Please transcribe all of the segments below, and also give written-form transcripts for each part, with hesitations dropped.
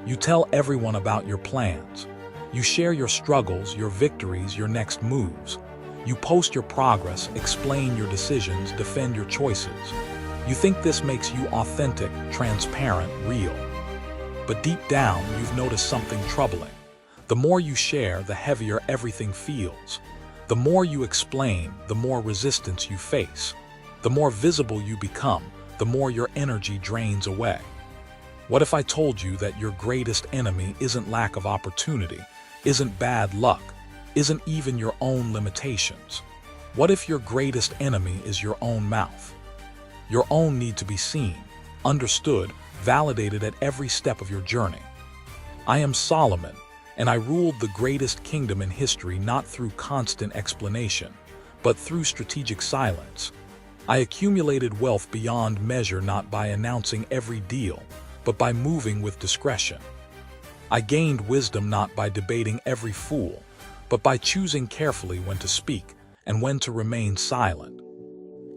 You tell everyone about your plans. You share your struggles, your victories, your next moves. You post your progress, explain your decisions, defend your choices. You think this makes you authentic, transparent, real. But deep down, you've noticed something troubling. The more you share, the heavier everything feels. The more you explain, the more resistance you face. The more visible you become, the more your energy drains away. What if I told you that your greatest enemy isn't lack of opportunity, isn't bad luck, isn't even your own limitations? What if your greatest enemy is your own mouth? Your own need to be seen, understood, validated at every step of your journey. I am Solomon, and I ruled the greatest kingdom in history not through constant explanation, but through strategic silence. I accumulated wealth beyond measure not by announcing every deal, but by moving with discretion. I gained wisdom not by debating every fool, but by choosing carefully when to speak and when to remain silent.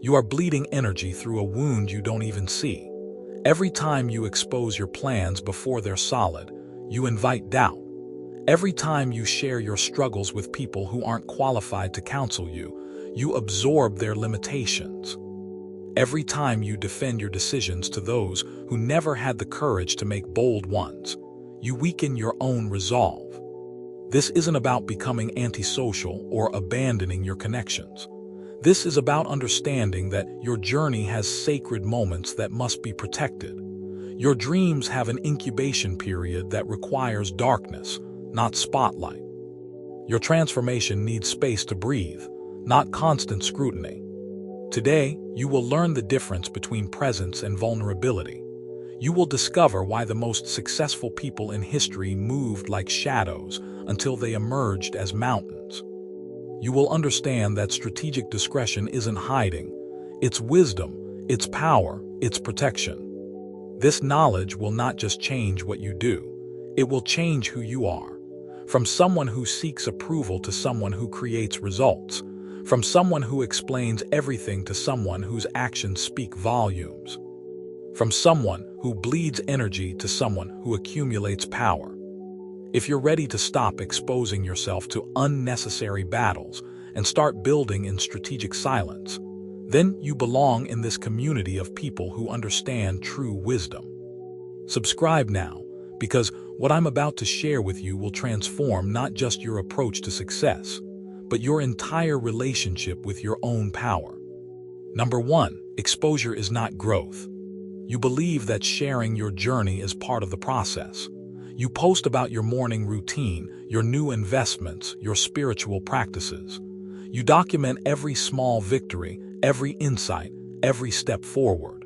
You are bleeding energy through a wound you don't even see. Every time you expose your plans before they're solid, you invite doubt. Every time you share your struggles with people who aren't qualified to counsel you, you absorb their limitations. Every time you defend your decisions to those who never had the courage to make bold ones, you weaken your own resolve. This isn't about becoming antisocial or abandoning your connections. This is about understanding that your journey has sacred moments that must be protected. Your dreams have an incubation period that requires darkness, not spotlight. Your transformation needs space to breathe, not constant scrutiny. Today, you will learn the difference between presence and vulnerability. You will discover why the most successful people in history moved like shadows until they emerged as mountains. You will understand that strategic discretion isn't hiding. It's wisdom, it's power, it's protection. This knowledge will not just change what you do, it will change who you are. From someone who seeks approval to someone who creates results. From someone who explains everything to someone whose actions speak volumes. From someone who bleeds energy to someone who accumulates power. If you're ready to stop exposing yourself to unnecessary battles and start building in strategic silence, then you belong in this community of people who understand true wisdom. Subscribe now, because what I'm about to share with you will transform not just your approach to success, but your entire relationship with your own power. Number 1, exposure is not growth. You believe that sharing your journey is part of the process. You post about your morning routine, your new investments, your spiritual practices. You document every small victory, every insight, every step forward.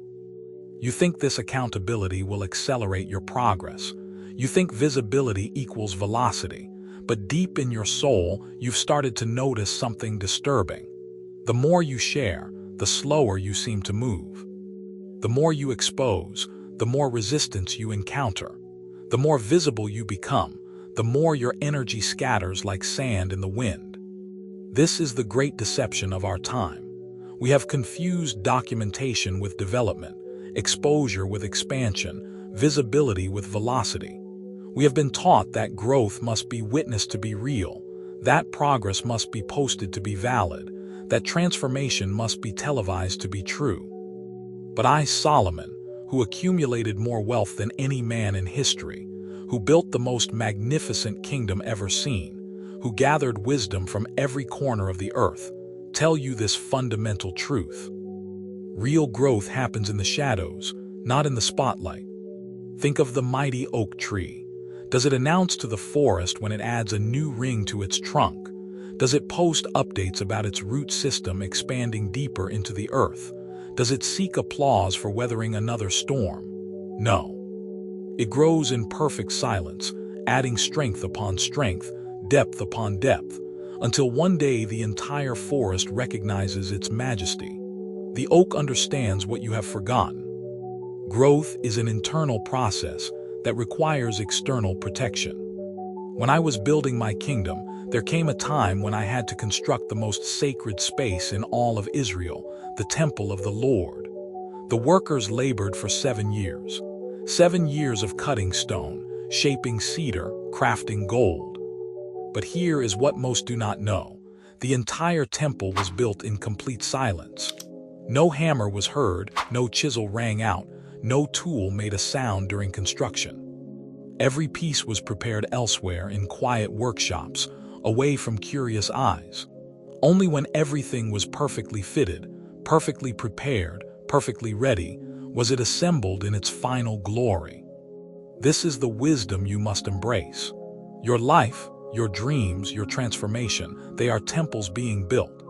You think this accountability will accelerate your progress. You think visibility equals velocity. But deep in your soul, you've started to notice something disturbing. The more you share, the slower you seem to move. The more you expose, the more resistance you encounter. The more visible you become, the more your energy scatters like sand in the wind. This is the great deception of our time. We have confused documentation with development, exposure with expansion, visibility with velocity. We have been taught that growth must be witnessed to be real, that progress must be posted to be valid, that transformation must be televised to be true. But I, Solomon, who accumulated more wealth than any man in history, who built the most magnificent kingdom ever seen, who gathered wisdom from every corner of the earth, tell you this fundamental truth. Real growth happens in the shadows, not in the spotlight. Think of the mighty oak tree. Does it announce to the forest when it adds a new ring to its trunk? Does it post updates about its root system expanding deeper into the earth? Does it seek applause for weathering another storm? No. It grows in perfect silence, adding strength upon strength, depth upon depth, until one day the entire forest recognizes its majesty. The oak understands what you have forgotten. Growth is an internal process that requires external protection. When I was building my kingdom, there came a time when I had to construct the most sacred space in all of Israel, the temple of the Lord. The workers labored for 7 years. 7 years of cutting stone, shaping cedar, crafting gold. But here is what most do not know. The entire temple was built in complete silence. No hammer was heard, no chisel rang out, no tool made a sound during construction. Every piece was prepared elsewhere in quiet workshops, away from curious eyes. Only when everything was perfectly fitted, perfectly prepared, perfectly ready, was it assembled in its final glory. This is the wisdom you must embrace. Your life, your dreams, your transformation, they are temples being built.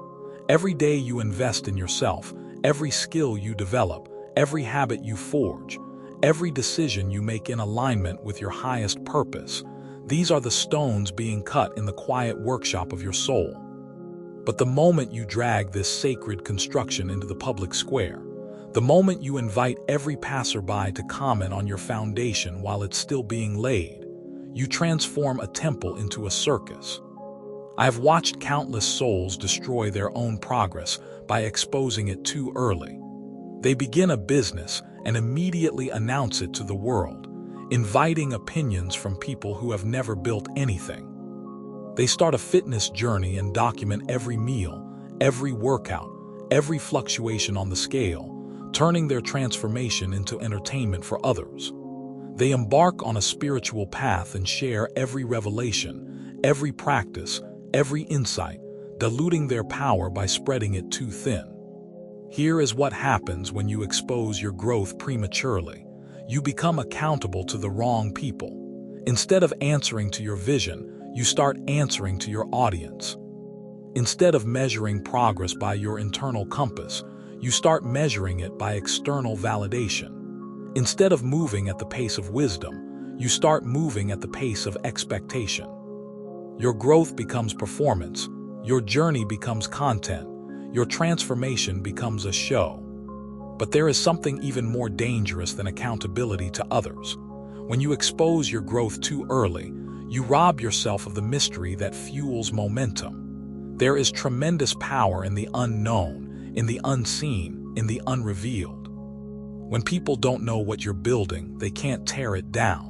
Every day you invest in yourself, every skill you develop, every habit you forge, every decision you make in alignment with your highest purpose, these are the stones being cut in the quiet workshop of your soul. But the moment you drag this sacred construction into the public square, the moment you invite every passerby to comment on your foundation while it's still being laid, you transform a temple into a circus. I have watched countless souls destroy their own progress by exposing it too early. They begin a business and immediately announce it to the world, inviting opinions from people who have never built anything. They start a fitness journey and document every meal, every workout, every fluctuation on the scale, turning their transformation into entertainment for others. They embark on a spiritual path and share every revelation, every practice, every insight, diluting their power by spreading it too thin. Here is what happens when you expose your growth prematurely. You become accountable to the wrong people. Instead of answering to your vision, you start answering to your audience. Instead of measuring progress by your internal compass, you start measuring it by external validation. Instead of moving at the pace of wisdom, you start moving at the pace of expectation. Your growth becomes performance, your journey becomes content, your transformation becomes a show. But there is something even more dangerous than accountability to others. When you expose your growth too early, you rob yourself of the mystery that fuels momentum. There is tremendous power in the unknown, in the unseen, in the unrevealed. When people don't know what you're building, they can't tear it down.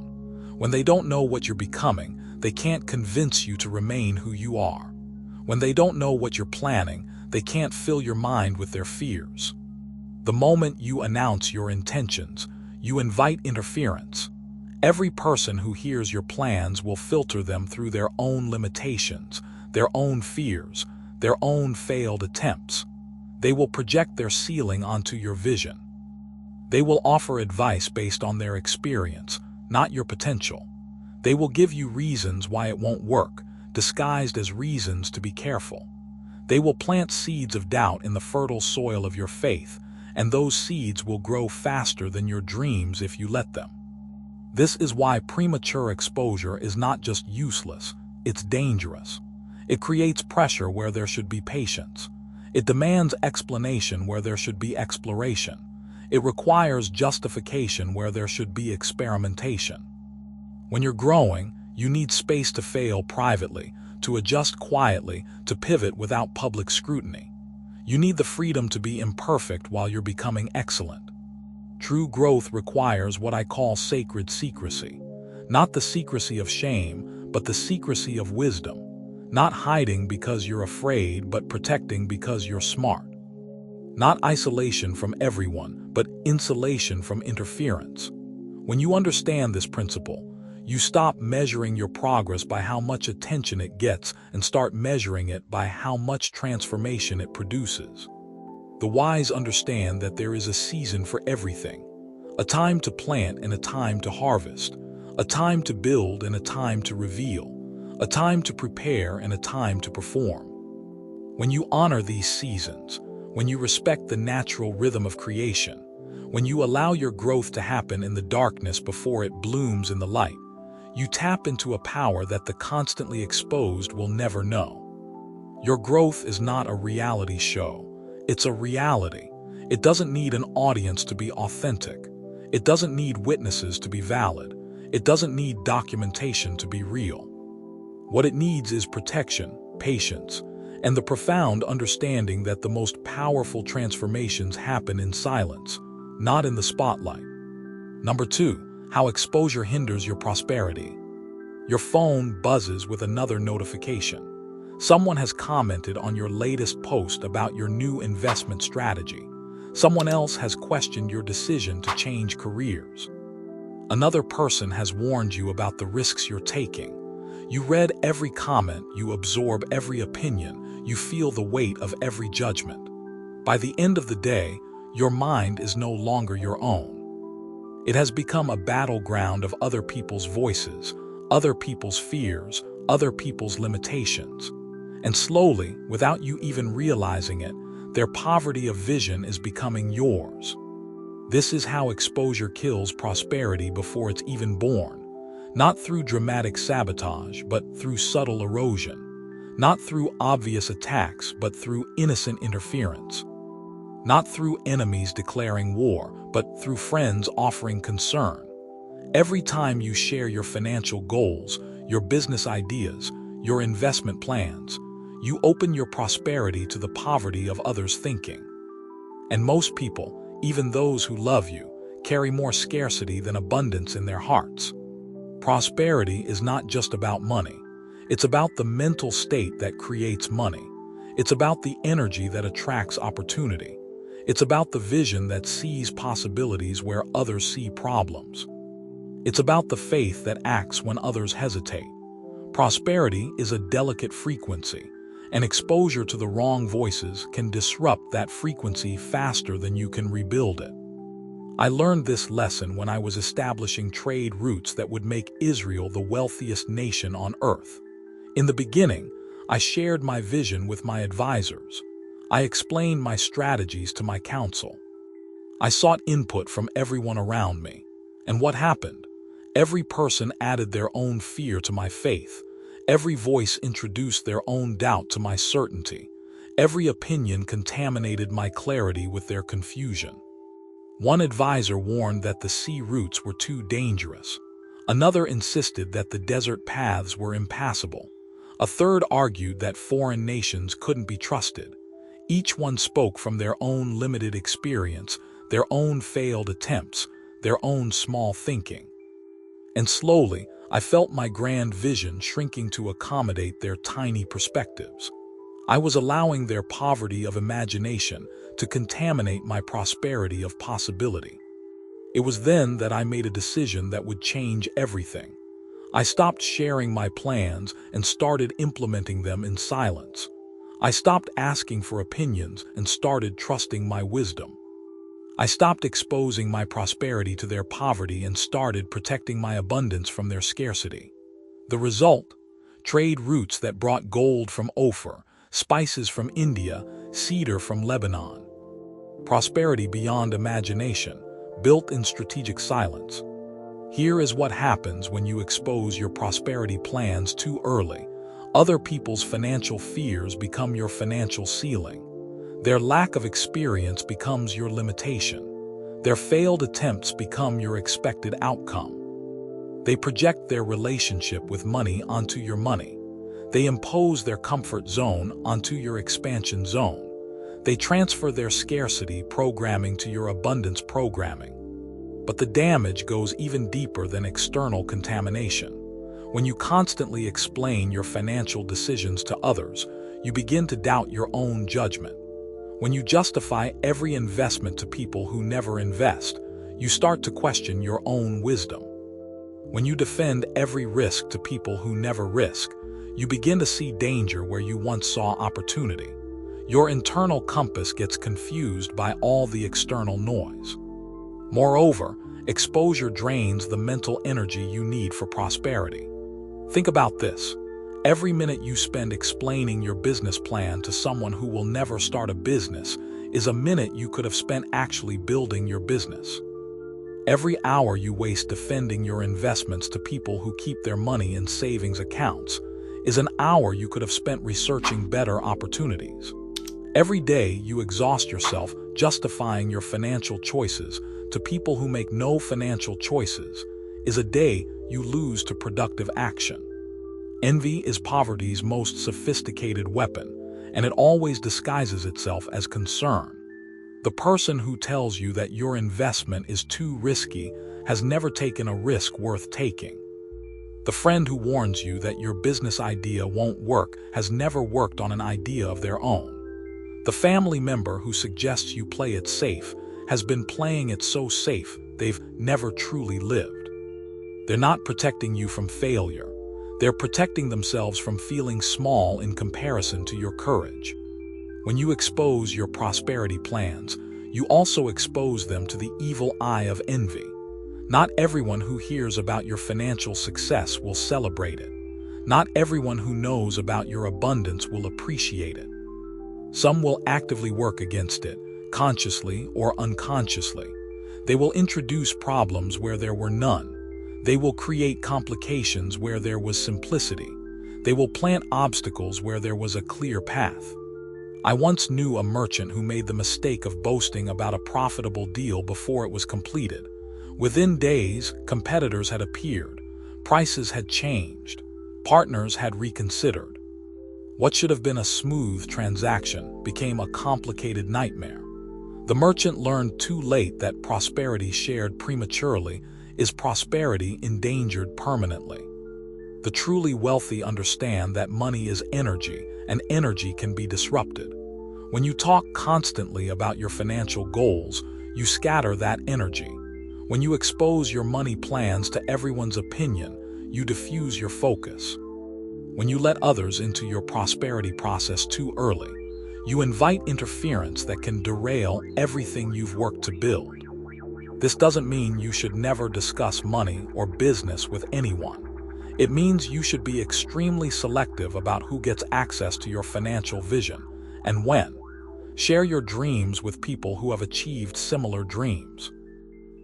When they don't know what you're becoming, they can't convince you to remain who you are. When they don't know what you're planning, they can't fill your mind with their fears. The moment you announce your intentions, you invite interference. Every person who hears your plans will filter them through their own limitations, their own fears, their own failed attempts. They will project their ceiling onto your vision. They will offer advice based on their experience, not your potential. They will give you reasons why it won't work, disguised as reasons to be careful. They will plant seeds of doubt in the fertile soil of your faith, and those seeds will grow faster than your dreams if you let them. This is why premature exposure is not just useless, it's dangerous. It creates pressure where there should be patience. It demands explanation where there should be exploration. It requires justification where there should be experimentation. When you're growing, you need space to fail privately, to adjust quietly, to pivot without public scrutiny. You need the freedom to be imperfect while you're becoming excellent. True growth requires what I call sacred secrecy. Not the secrecy of shame, but the secrecy of wisdom. Not hiding because you're afraid, but protecting because you're smart. Not isolation from everyone, but insulation from interference. When you understand this principle, you stop measuring your progress by how much attention it gets and start measuring it by how much transformation it produces. The wise understand that there is a season for everything, a time to plant and a time to harvest, a time to build and a time to reveal, a time to prepare and a time to perform. When you honor these seasons, when you respect the natural rhythm of creation, when you allow your growth to happen in the darkness before it blooms in the light, you tap into a power that the constantly exposed will never know. Your growth is not a reality show. It's a reality. It doesn't need an audience to be authentic. It doesn't need witnesses to be valid. It doesn't need documentation to be real. What it needs is protection, patience, and the profound understanding that the most powerful transformations happen in silence, not in the spotlight. Number 2, How exposure hinders your prosperity. Your phone buzzes with another notification. Someone has commented on your latest post about your new investment strategy. Someone else has questioned your decision to change careers. Another person has warned you about the risks you're taking. You read every comment, you absorb every opinion, you feel the weight of every judgment. By the end of the day, your mind is no longer your own. It has become a battleground of other people's voices, other people's fears, other people's limitations. And slowly, without you even realizing it, their poverty of vision is becoming yours. This is how exposure kills prosperity before it's even born. Not through dramatic sabotage, but through subtle erosion. Not through obvious attacks, but through innocent interference. Not through enemies declaring war, but through friends offering concern. Every time you share your financial goals, your business ideas, your investment plans, you open your prosperity to the poverty of others' thinking. And most people, even those who love you, carry more scarcity than abundance in their hearts. Prosperity is not just about money. It's about the mental state that creates money. It's about the energy that attracts opportunity. It's about the vision that sees possibilities where others see problems. It's about the faith that acts when others hesitate. Prosperity is a delicate frequency, and exposure to the wrong voices can disrupt that frequency faster than you can rebuild it. I learned this lesson when I was establishing trade routes that would make Israel the wealthiest nation on earth. In the beginning, I shared my vision with my advisors. I explained my strategies to my council. I sought input from everyone around me. And what happened? Every person added their own fear to my faith. Every voice introduced their own doubt to my certainty. Every opinion contaminated my clarity with their confusion. One advisor warned that the sea routes were too dangerous. Another insisted that the desert paths were impassable. A third argued that foreign nations couldn't be trusted. Each one spoke from their own limited experience, their own failed attempts, their own small thinking. And slowly, I felt my grand vision shrinking to accommodate their tiny perspectives. I was allowing their poverty of imagination to contaminate my prosperity of possibility. It was then that I made a decision that would change everything. I stopped sharing my plans and started implementing them in silence. I stopped asking for opinions and started trusting my wisdom. I stopped exposing my prosperity to their poverty and started protecting my abundance from their scarcity. The result? Trade routes that brought gold from Ophir, spices from India, cedar from Lebanon. Prosperity beyond imagination, built in strategic silence. Here is what happens when you expose your prosperity plans too early. Other people's financial fears become your financial ceiling. Their lack of experience becomes your limitation. Their failed attempts become your expected outcome. They project their relationship with money onto your money. They impose their comfort zone onto your expansion zone. They transfer their scarcity programming to your abundance programming. But the damage goes even deeper than external contamination. When you constantly explain your financial decisions to others, you begin to doubt your own judgment. When you justify every investment to people who never invest, you start to question your own wisdom. When you defend every risk to people who never risk, you begin to see danger where you once saw opportunity. Your internal compass gets confused by all the external noise. Moreover, exposure drains the mental energy you need for prosperity. Think about this. Every minute you spend explaining your business plan to someone who will never start a business is a minute you could have spent actually building your business. Every hour you waste defending your investments to people who keep their money in savings accounts is an hour you could have spent researching better opportunities. Every day you exhaust yourself justifying your financial choices to people who make no financial choices is a day you lose to productive action. Envy is poverty's most sophisticated weapon, and it always disguises itself as concern. The person who tells you that your investment is too risky has never taken a risk worth taking. The friend who warns you that your business idea won't work has never worked on an idea of their own. The family member who suggests you play it safe has been playing it so safe they've never truly lived. They're not protecting you from failure. They're protecting themselves from feeling small in comparison to your courage. When you expose your prosperity plans, you also expose them to the evil eye of envy. Not everyone who hears about your financial success will celebrate it. Not everyone who knows about your abundance will appreciate it. Some will actively work against it, consciously or unconsciously. They will introduce problems where there were none. They will create complications where there was simplicity. They will plant obstacles where there was a clear path. I once knew a merchant who made the mistake of boasting about a profitable deal before it was completed. Within days, competitors had appeared. Prices had changed. Partners had reconsidered. What should have been a smooth transaction became a complicated nightmare. The merchant learned too late that prosperity shared prematurely is prosperity endangered permanently. The truly wealthy understand that money is energy, and energy can be disrupted. When you talk constantly about your financial goals, you scatter that energy. When you expose your money plans to everyone's opinion, you diffuse your focus. When you let others into your prosperity process too early, you invite interference that can derail everything you've worked to build. This doesn't mean you should never discuss money or business with anyone. It means you should be extremely selective about who gets access to your financial vision and when. Share your dreams with people who have achieved similar dreams.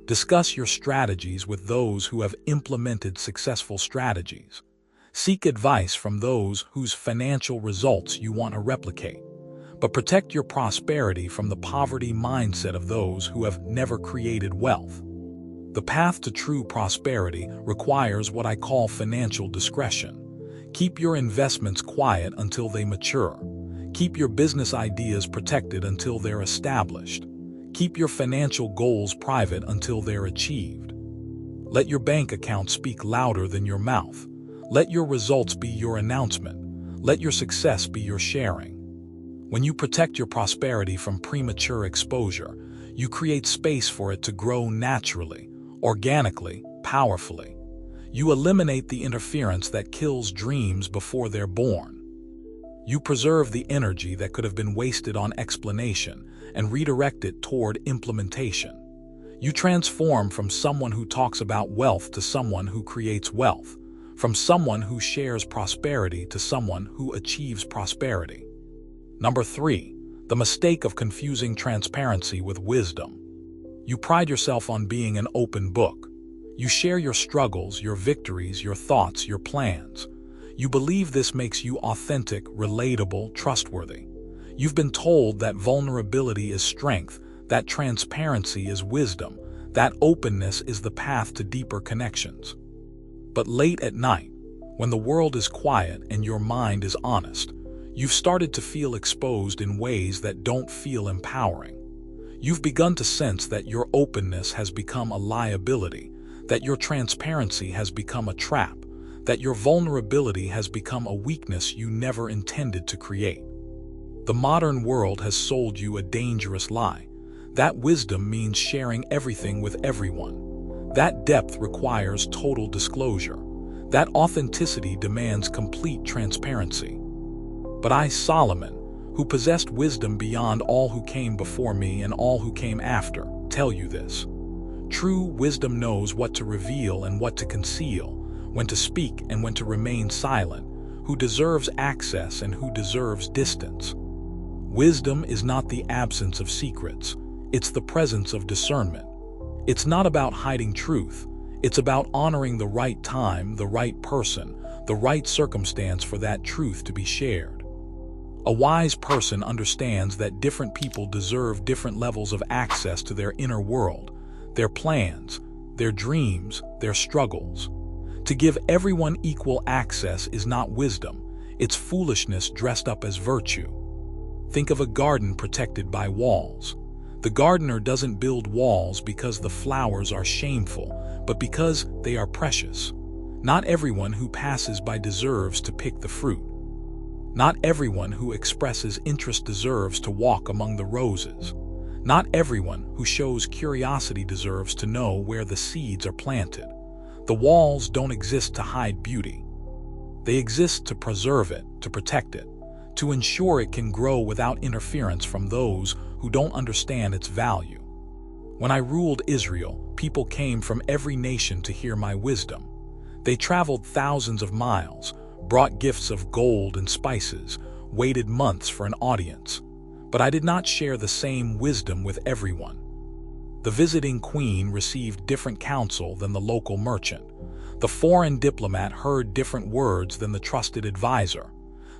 Discuss your strategies with those who have implemented successful strategies. Seek advice from those whose financial results you want to replicate. But protect your prosperity from the poverty mindset of those who have never created wealth. The path to true prosperity requires what I call financial discretion. Keep your investments quiet until they mature. Keep your business ideas protected until they're established. Keep your financial goals private until they're achieved. Let your bank account speak louder than your mouth. Let your results be your announcement. Let your success be your sharing. When you protect your prosperity from premature exposure, you create space for it to grow naturally, organically, powerfully. You eliminate the interference that kills dreams before they're born. You preserve the energy that could have been wasted on explanation and redirect it toward implementation. You transform from someone who talks about wealth to someone who creates wealth, from someone who shares prosperity to someone who achieves prosperity. Number 3, the mistake of confusing transparency with wisdom. You pride yourself on being an open book. You share your struggles, your victories, your thoughts, your plans. You believe this makes you authentic, relatable, trustworthy. You've been told that vulnerability is strength, that transparency is wisdom, that openness is the path to deeper connections. But late at night, when the world is quiet and your mind is honest, you've started to feel exposed in ways that don't feel empowering. You've begun to sense that your openness has become a liability, that your transparency has become a trap, that your vulnerability has become a weakness you never intended to create. The modern world has sold you a dangerous lie. That wisdom means sharing everything with everyone. That depth requires total disclosure. That authenticity demands complete transparency. But I, Solomon, who possessed wisdom beyond all who came before me and all who came after, tell you this. True wisdom knows what to reveal and what to conceal, when to speak and when to remain silent, who deserves access and who deserves distance. Wisdom is not the absence of secrets, it's the presence of discernment. It's not about hiding truth, it's about honoring the right time, the right person, the right circumstance for that truth to be shared. A wise person understands that different people deserve different levels of access to their inner world, their plans, their dreams, their struggles. To give everyone equal access is not wisdom, it's foolishness dressed up as virtue. Think of a garden protected by walls. The gardener doesn't build walls because the flowers are shameful, but because they are precious. Not everyone who passes by deserves to pick the fruit. Not everyone who expresses interest deserves to walk among the roses. Not everyone who shows curiosity deserves to know where the seeds are planted. The walls don't exist to hide beauty. They exist to preserve it, to protect it, to ensure it can grow without interference from those who don't understand its value. When I ruled Israel, people came from every nation to hear my wisdom. They traveled thousands of miles, brought gifts of gold and spices, waited months for an audience. But I did not share the same wisdom with everyone. The visiting queen received different counsel than the local merchant. The foreign diplomat heard different words than the trusted advisor.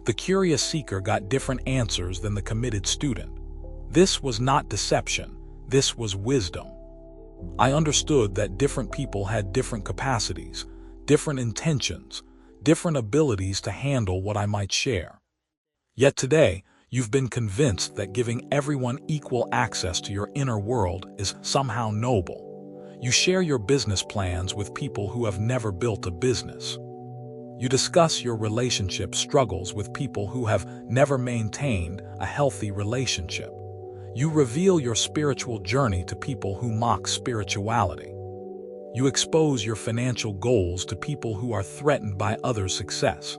The curious seeker got different answers than the committed student. This was not deception, this was wisdom. I understood that different people had different capacities, different intentions, different abilities to handle what I might share. Yet today, you've been convinced that giving everyone equal access to your inner world is somehow noble. You share your business plans with people who have never built a business. You discuss your relationship struggles with people who have never maintained a healthy relationship. You reveal your spiritual journey to people who mock spirituality. You expose your financial goals to people who are threatened by others' success.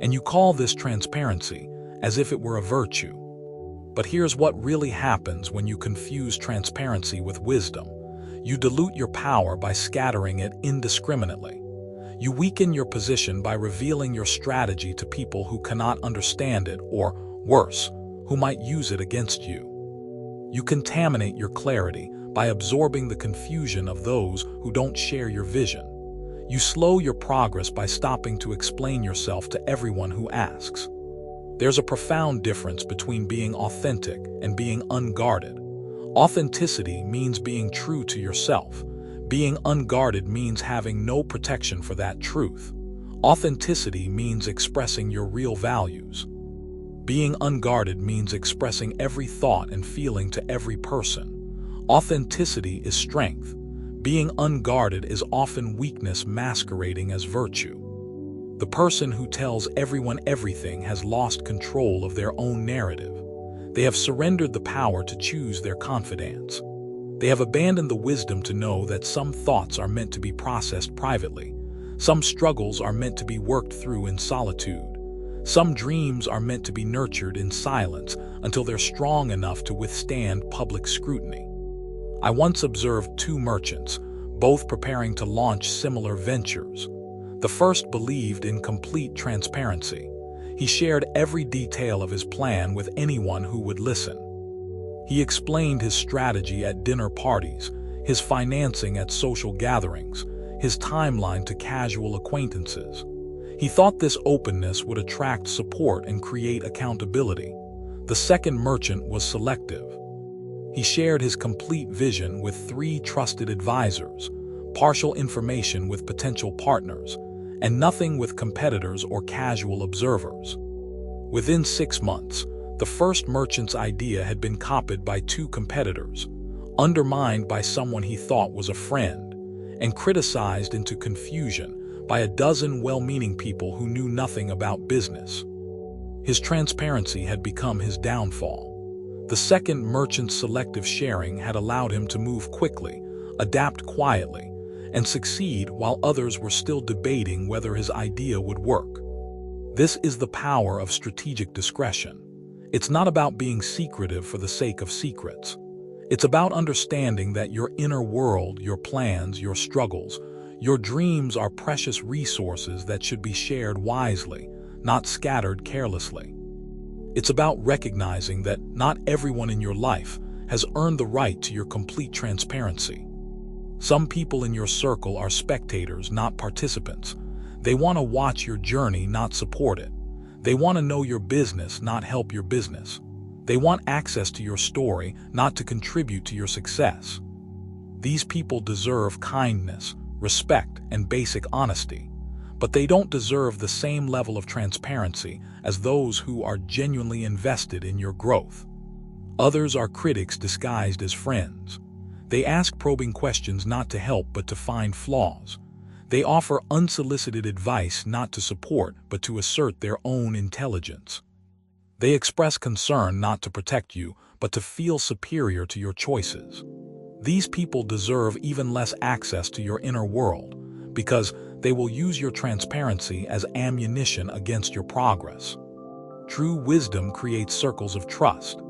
And you call this transparency, as if it were a virtue. But here's what really happens when you confuse transparency with wisdom. You dilute your power by scattering it indiscriminately. You weaken your position by revealing your strategy to people who cannot understand it, or, worse, who might use it against you. You contaminate your clarity by absorbing the confusion of those who don't share your vision. You slow your progress by stopping to explain yourself to everyone who asks. There's a profound difference between being authentic and being unguarded. Authenticity means being true to yourself. Being unguarded means having no protection for that truth. Authenticity means expressing your real values. Being unguarded means expressing every thought and feeling to every person. Authenticity is strength. Being unguarded is often weakness masquerading as virtue. The person who tells everyone everything has lost control of their own narrative. They have surrendered the power to choose their confidants. They have abandoned the wisdom to know that some thoughts are meant to be processed privately. Some struggles are meant to be worked through in solitude. Some dreams are meant to be nurtured in silence until they're strong enough to withstand public scrutiny. I once observed two merchants, both preparing to launch similar ventures. The first believed in complete transparency. He shared every detail of his plan with anyone who would listen. He explained his strategy at dinner parties, his financing at social gatherings, his timeline to casual acquaintances. He thought this openness would attract support and create accountability. The second merchant was selective. He shared his complete vision with 3 trusted advisors, partial information with potential partners, and nothing with competitors or casual observers. Within 6 months, the first merchant's idea had been copied by 2 competitors, undermined by someone he thought was a friend, and criticized into confusion by a dozen well-meaning people who knew nothing about business. His transparency had become his downfall. The second merchant's selective sharing had allowed him to move quickly, adapt quietly, and succeed while others were still debating whether his idea would work. This is the power of strategic discretion. It's not about being secretive for the sake of secrets. It's about understanding that your inner world, your plans, your struggles, your dreams are precious resources that should be shared wisely, not scattered carelessly. It's about recognizing that not everyone in your life has earned the right to your complete transparency. Some people in your circle are spectators, not participants. They want to watch your journey, not support it. They want to know your business, not help your business. They want access to your story, not to contribute to your success. These people deserve kindness, respect, and basic honesty, but they don't deserve the same level of transparency as those who are genuinely invested in your growth. Others are critics disguised as friends. They ask probing questions not to help but to find flaws. They offer unsolicited advice not to support but to assert their own intelligence. They express concern not to protect you but to feel superior to your choices. These people deserve even less access to your inner world because they will use your transparency as ammunition against your progress. True wisdom creates circles of trust,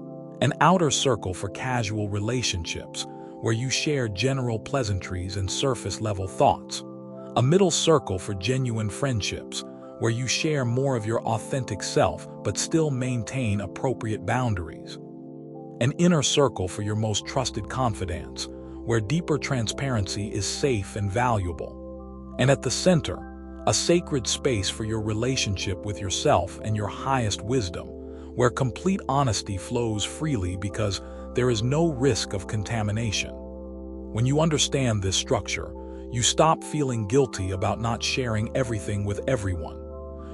an outer circle for casual relationships where you share general pleasantries and surface-level thoughts, a middle circle for genuine friendships where you share more of your authentic self but still maintain appropriate boundaries, an inner circle for your most trusted confidants where deeper transparency is safe and valuable, and at the center, a sacred space for your relationship with yourself and your highest wisdom, where complete honesty flows freely because there is no risk of contamination. When you understand this structure, you stop feeling guilty about not sharing everything with everyone.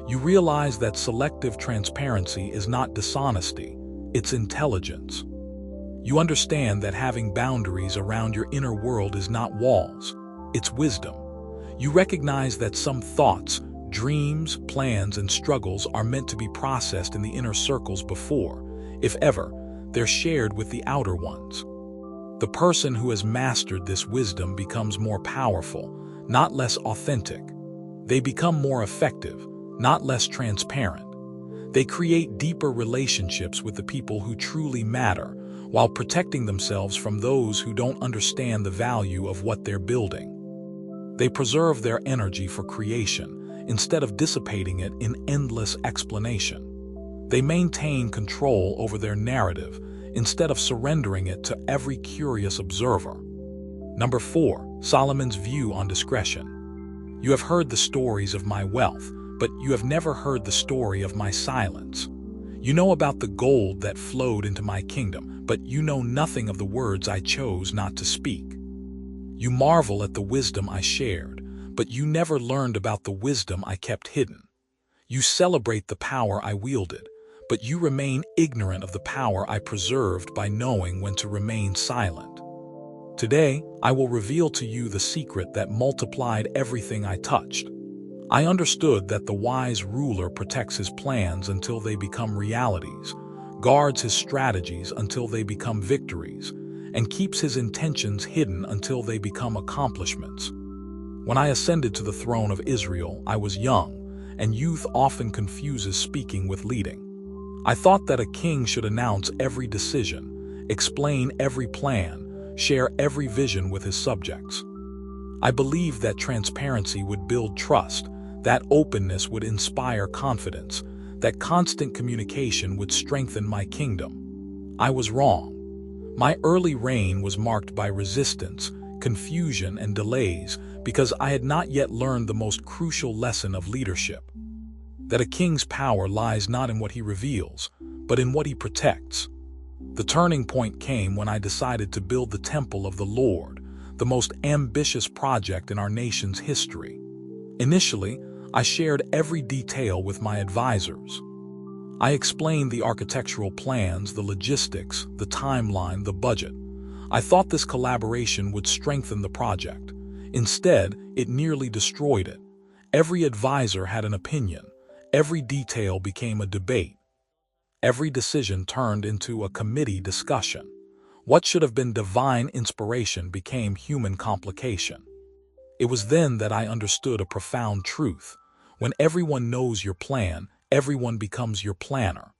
You realize that selective transparency is not dishonesty, it's intelligence. You understand that having boundaries around your inner world is not walls, it's wisdom. You recognize that some thoughts, dreams, plans, and struggles are meant to be processed in the inner circles before, if ever, they're shared with the outer ones. The person who has mastered this wisdom becomes more powerful, not less authentic. They become more effective, not less transparent. They create deeper relationships with the people who truly matter, while protecting themselves from those who don't understand the value of what they're building. They preserve their energy for creation instead of dissipating it in endless explanation. They maintain control over their narrative instead of surrendering it to every curious observer. Number 4, Solomon's view on discretion. You have heard the stories of my wealth, but you have never heard the story of my silence. You know about the gold that flowed into my kingdom, but you know nothing of the words I chose not to speak. You marvel at the wisdom I shared, but you never learned about the wisdom I kept hidden. You celebrate the power I wielded, but you remain ignorant of the power I preserved by knowing when to remain silent. Today, I will reveal to you the secret that multiplied everything I touched. I understood that the wise ruler protects his plans until they become realities, guards his strategies until they become victories, and keeps his intentions hidden until they become accomplishments. When I ascended to the throne of Israel, I was young, and youth often confuses speaking with leading. I thought that a king should announce every decision, explain every plan, share every vision with his subjects. I believed that transparency would build trust, that openness would inspire confidence, that constant communication would strengthen my kingdom. I was wrong. My early reign was marked by resistance, confusion, and delays because I had not yet learned the most crucial lesson of leadership: that a king's power lies not in what he reveals, but in what he protects. The turning point came when I decided to build the temple of the Lord, the most ambitious project in our nation's history. Initially, I shared every detail with my advisors. I explained the architectural plans, the logistics, the timeline, the budget. I thought this collaboration would strengthen the project. Instead, it nearly destroyed it. Every advisor had an opinion. Every detail became a debate. Every decision turned into a committee discussion. What should have been divine inspiration became human complication. It was then that I understood a profound truth. When everyone knows your plan, everyone becomes your planner.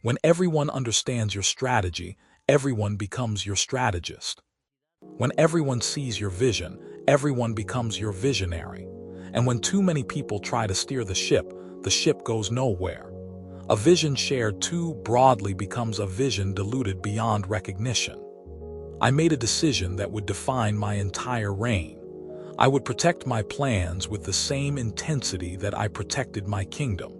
When everyone understands your strategy, everyone becomes your strategist. When everyone sees your vision, everyone becomes your visionary. And when too many people try to steer the ship goes nowhere. A vision shared too broadly becomes a vision diluted beyond recognition. I made a decision that would define my entire reign. I would protect my plans with the same intensity that I protected my kingdom.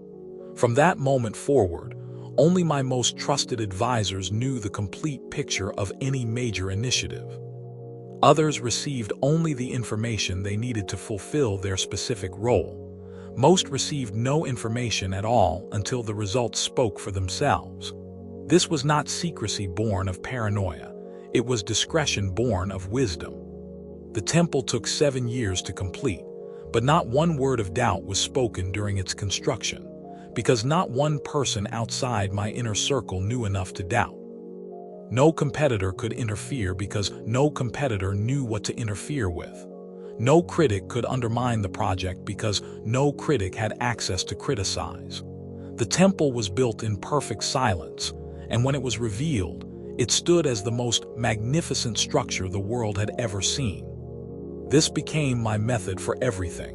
From that moment forward, only my most trusted advisors knew the complete picture of any major initiative. Others received only the information they needed to fulfill their specific role. Most received no information at all until the results spoke for themselves. This was not secrecy born of paranoia. It was discretion born of wisdom. The temple took 7 years to complete, but not one word of doubt was spoken during its construction, because not one person outside my inner circle knew enough to doubt. No competitor could interfere because no competitor knew what to interfere with. No critic could undermine the project because no critic had access to criticize. The temple was built in perfect silence, and when it was revealed, it stood as the most magnificent structure the world had ever seen. This became my method for everything.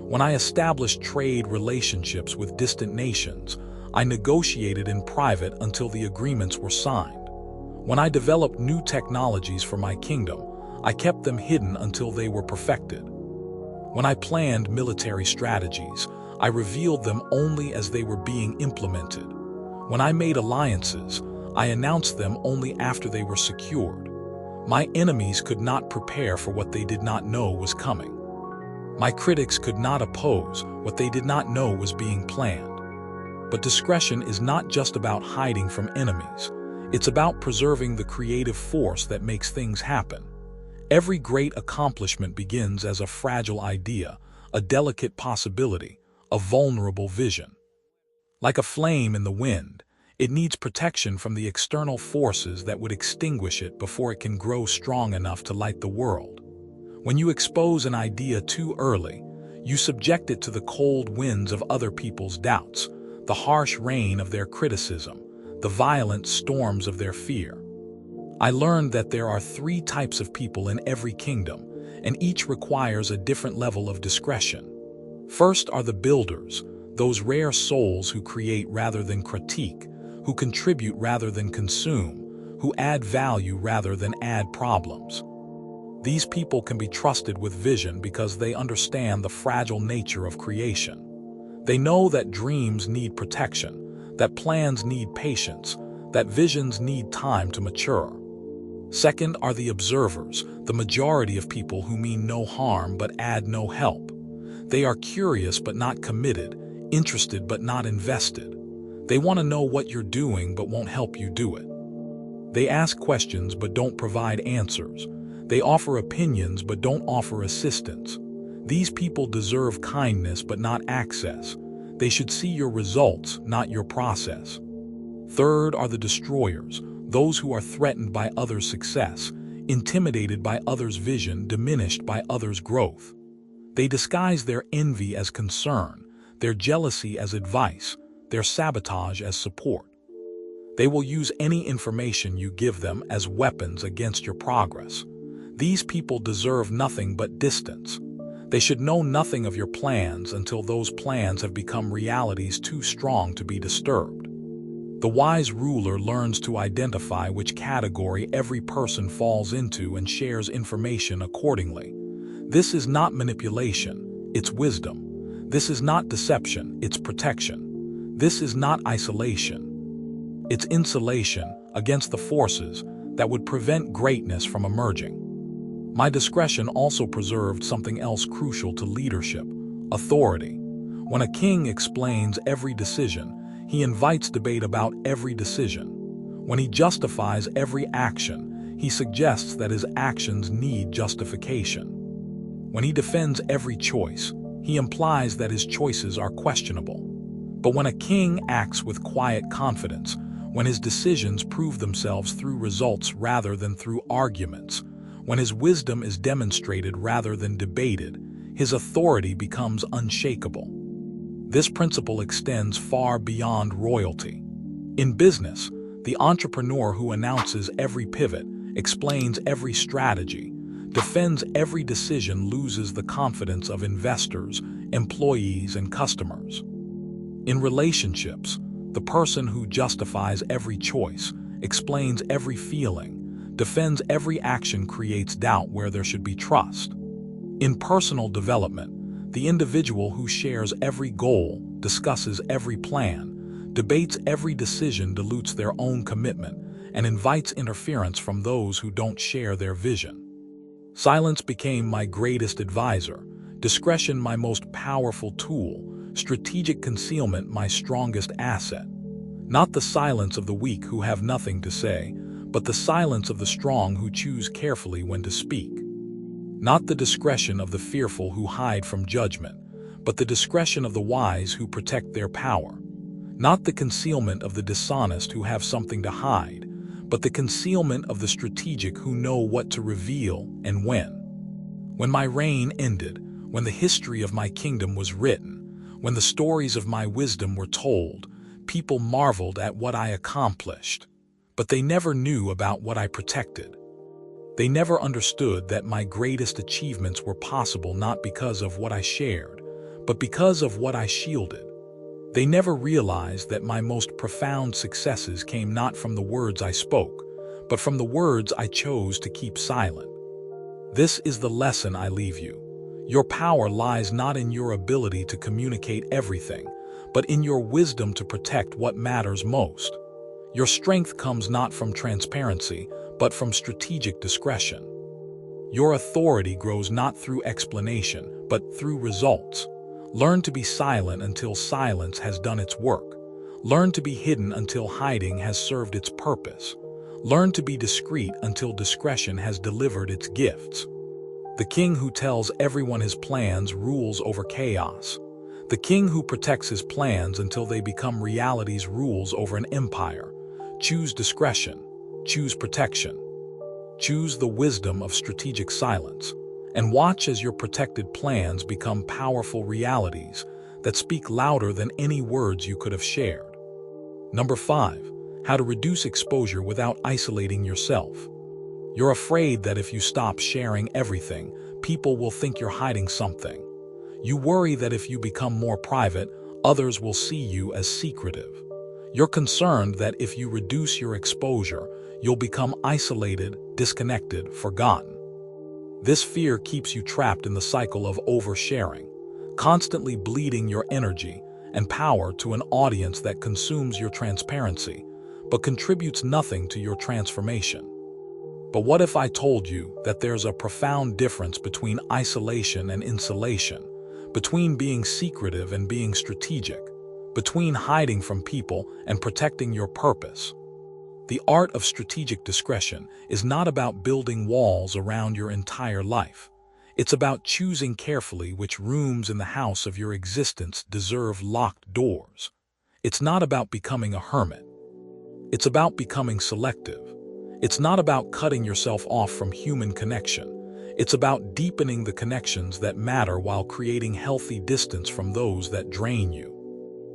When I established trade relationships with distant nations, I negotiated in private until the agreements were signed. When I developed new technologies for my kingdom, I kept them hidden until they were perfected. When I planned military strategies, I revealed them only as they were being implemented. When I made alliances, I announced them only after they were secured. My enemies could not prepare for what they did not know was coming. My critics could not oppose what they did not know was being planned. But discretion is not just about hiding from enemies. It's about preserving the creative force that makes things happen. Every great accomplishment begins as a fragile idea, a delicate possibility, a vulnerable vision. Like a flame in the wind, it needs protection from the external forces that would extinguish it before it can grow strong enough to light the world. When you expose an idea too early, you subject it to the cold winds of other people's doubts, the harsh rain of their criticism, the violent storms of their fear. I learned that there are 3 types of people in every kingdom, and each requires a different level of discretion. First are the builders, those rare souls who create rather than critique, who contribute rather than consume, who add value rather than add problems. These people can be trusted with vision because they understand the fragile nature of creation. They know that dreams need protection, that plans need patience, that visions need time to mature. Second are the observers, the majority of people who mean no harm but add no help. They are curious but not committed, interested but not invested. They want to know what you're doing but won't help you do it. They ask questions but don't provide answers. They offer opinions but don't offer assistance. These people deserve kindness but not access. They should see your results, not your process. Third are the destroyers, those who are threatened by others' success, intimidated by others' vision, diminished by others' growth. They disguise their envy as concern, their jealousy as advice, their sabotage as support. They will use any information you give them as weapons against your progress. These people deserve nothing but distance. They should know nothing of your plans until those plans have become realities too strong to be disturbed. The wise ruler learns to identify which category every person falls into and shares information accordingly. This is not manipulation, it's wisdom. This is not deception, it's protection. This is not isolation. It's insulation against the forces that would prevent greatness from emerging. My discretion also preserved something else crucial to leadership: authority. When a king explains every decision, he invites debate about every decision. When he justifies every action, he suggests that his actions need justification. When he defends every choice, he implies that his choices are questionable. But when a king acts with quiet confidence, when his decisions prove themselves through results rather than through arguments, when his wisdom is demonstrated rather than debated, his authority becomes unshakable. This principle extends far beyond royalty. In business, the entrepreneur who announces every pivot, explains every strategy, defends every decision loses the confidence of investors, employees, and customers. In relationships, the person who justifies every choice, explains every feeling, defends every action creates doubt where there should be trust. In personal development, the individual who shares every goal, discusses every plan, debates every decision dilutes their own commitment, and invites interference from those who don't share their vision. Silence became my greatest advisor, discretion my most powerful tool, strategic concealment my strongest asset. Not the silence of the weak who have nothing to say, but the silence of the strong who choose carefully when to speak. Not the discretion of the fearful who hide from judgment, but the discretion of the wise who protect their power. Not the concealment of the dishonest who have something to hide, but the concealment of the strategic who know what to reveal and when. When my reign ended, when the history of my kingdom was written, when the stories of my wisdom were told, people marveled at what I accomplished, but they never knew about what I protected. They never understood that my greatest achievements were possible not because of what I shared, but because of what I shielded. They never realized that my most profound successes came not from the words I spoke, but from the words I chose to keep silent. This is the lesson I leave you. Your power lies not in your ability to communicate everything, but in your wisdom to protect what matters most. Your strength comes not from transparency, but from strategic discretion. Your authority grows not through explanation, but through results. Learn to be silent until silence has done its work. Learn to be hidden until hiding has served its purpose. Learn to be discreet until discretion has delivered its gifts. The king who tells everyone his plans rules over chaos. The king who protects his plans until they become realities rules over an empire. Choose discretion. Choose protection. Choose the wisdom of strategic silence, and watch as your protected plans become powerful realities that speak louder than any words you could have shared. Number 5. How to reduce exposure without isolating yourself. You're afraid that if you stop sharing everything, people will think you're hiding something. You worry that if you become more private, others will see you as secretive. You're concerned that if you reduce your exposure, you'll become isolated, disconnected, forgotten. This fear keeps you trapped in the cycle of oversharing, constantly bleeding your energy and power to an audience that consumes your transparency, but contributes nothing to your transformation. But what if I told you that there's a profound difference between isolation and insulation, between being secretive and being strategic, between hiding from people and protecting your purpose? The art of strategic discretion is not about building walls around your entire life. It's about choosing carefully which rooms in the house of your existence deserve locked doors. It's not about becoming a hermit. It's about becoming selective. It's not about cutting yourself off from human connection. It's about deepening the connections that matter while creating healthy distance from those that drain you.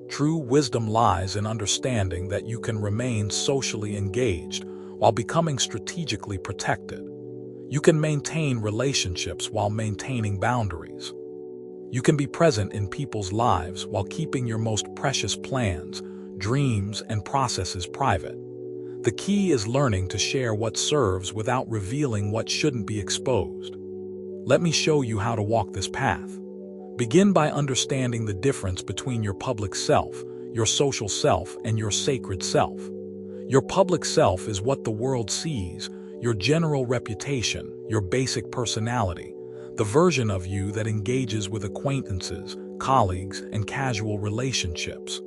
True wisdom lies in understanding that you can remain socially engaged while becoming strategically protected. You can maintain relationships while maintaining boundaries. You can be present in people's lives while keeping your most precious plans, dreams, and processes private. The key is learning to share what serves without revealing what shouldn't be exposed. Let me show you how to walk this path. Begin by understanding the difference between your public self, your social self, and your sacred self. Your public self is what the world sees, your general reputation, your basic personality, the version of you that engages with acquaintances, colleagues, and casual relationships.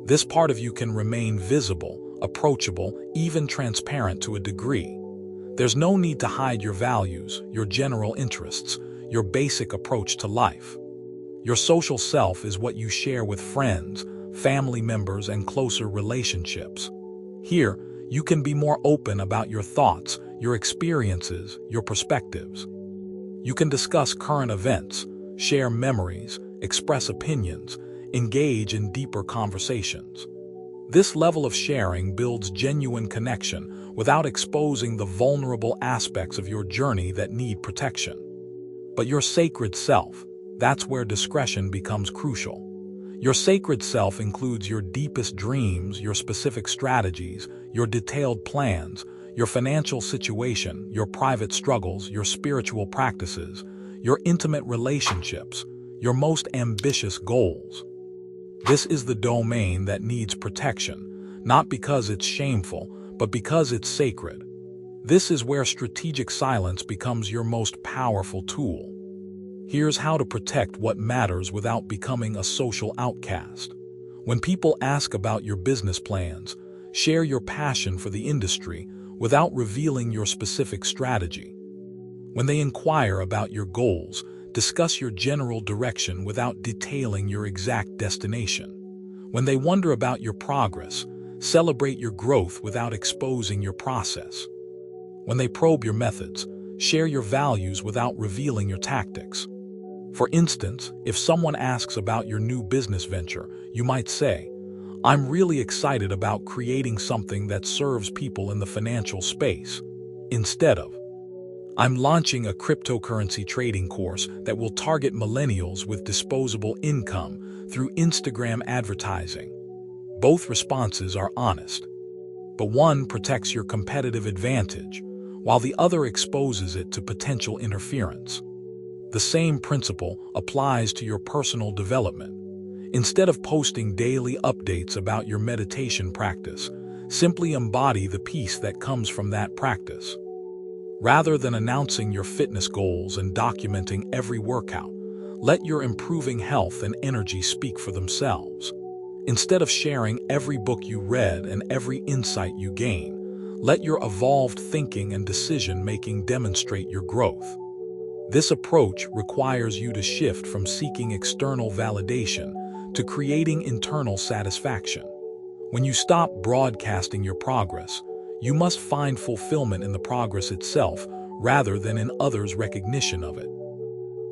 This part of you can remain visible, approachable, even transparent to a degree. There's no need to hide your values, your general interests, your basic approach to life. Your social self is what you share with friends, family members, and closer relationships. Here, you can be more open about your thoughts, your experiences, your perspectives. You can discuss current events, share memories, express opinions, engage in deeper conversations. This level of sharing builds genuine connection without exposing the vulnerable aspects of your journey that need protection. But your sacred self, that's where discretion becomes crucial. Your sacred self includes your deepest dreams, your specific strategies, your detailed plans, your financial situation, your private struggles, your spiritual practices, your intimate relationships, your most ambitious goals. This is the domain that needs protection, not because it's shameful, but because it's sacred. This is where strategic silence becomes your most powerful tool. Here's how to protect what matters without becoming a social outcast. When people ask about your business plans, share your passion for the industry without revealing your specific strategy. When they inquire about your goals, discuss your general direction without detailing your exact destination. When they wonder about your progress, celebrate your growth without exposing your process. When they probe your methods, share your values without revealing your tactics. For instance, if someone asks about your new business venture, you might say, "I'm really excited about creating something that serves people in the financial space," instead of, "I'm launching a cryptocurrency trading course that will target millennials with disposable income through Instagram advertising." Both responses are honest, but one protects your competitive advantage, while the other exposes it to potential interference. The same principle applies to your personal development. Instead of posting daily updates about your meditation practice, simply embody the peace that comes from that practice. Rather than announcing your fitness goals and documenting every workout, let your improving health and energy speak for themselves. Instead of sharing every book you read and every insight you gain, let your evolved thinking and decision-making demonstrate your growth. This approach requires you to shift from seeking external validation to creating internal satisfaction. When you stop broadcasting your progress, you must find fulfillment in the progress itself rather than in others' recognition of it.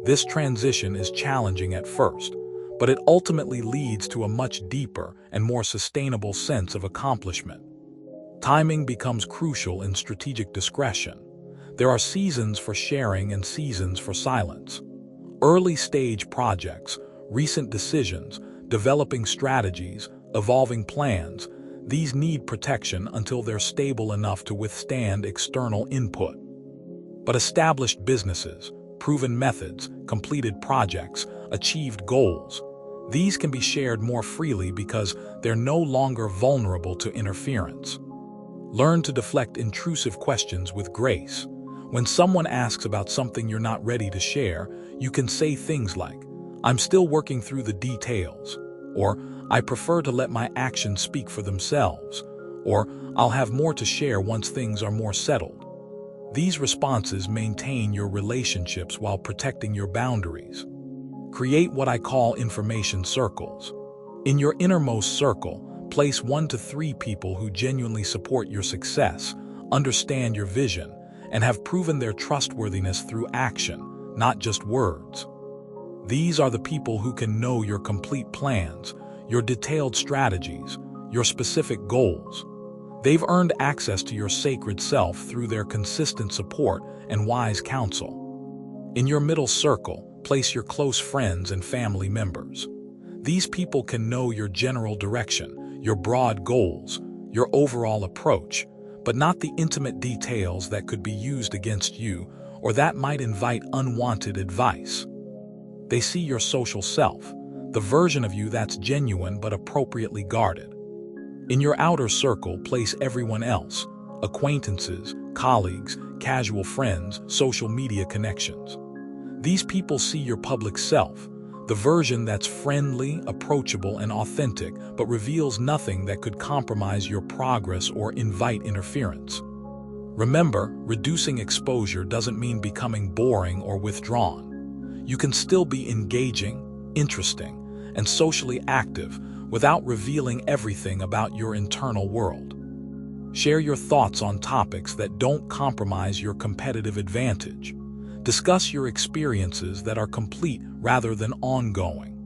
This transition is challenging at first, but it ultimately leads to a much deeper and more sustainable sense of accomplishment. Timing becomes crucial in strategic discretion. There are seasons for sharing and seasons for silence. Early-stage projects, recent decisions, developing strategies, evolving plans, these need protection until they're stable enough to withstand external input. But established businesses, proven methods, completed projects, achieved goals, these can be shared more freely because they're no longer vulnerable to interference. Learn to deflect intrusive questions with grace. When someone asks about something you're not ready to share, you can say things like, "I'm still working through the details," or "I prefer to let my actions speak for themselves," or "I'll have more to share once things are more settled." These responses maintain your relationships while protecting your boundaries. Create what I call information circles. In your innermost circle, place 1 to 3 people who genuinely support your success, understand your vision, and have proven their trustworthiness through action, not just words. These are the people who can know your complete plans, your detailed strategies, your specific goals. They've earned access to your sacred self through their consistent support and wise counsel. In your middle circle, place your close friends and family members. These people can know your general direction, your broad goals, your overall approach, but not the intimate details that could be used against you or that might invite unwanted advice. They see your social self, the version of you that's genuine but appropriately guarded. In your outer circle, place everyone else: acquaintances, colleagues, casual friends, social media connections. These people see your public self, the version that's friendly, approachable, and authentic, but reveals nothing that could compromise your progress or invite interference. Remember, reducing exposure doesn't mean becoming boring or withdrawn. You can still be engaging, interesting, and socially active without revealing everything about your internal world. Share your thoughts on topics that don't compromise your competitive advantage. Discuss your experiences that are complete rather than ongoing.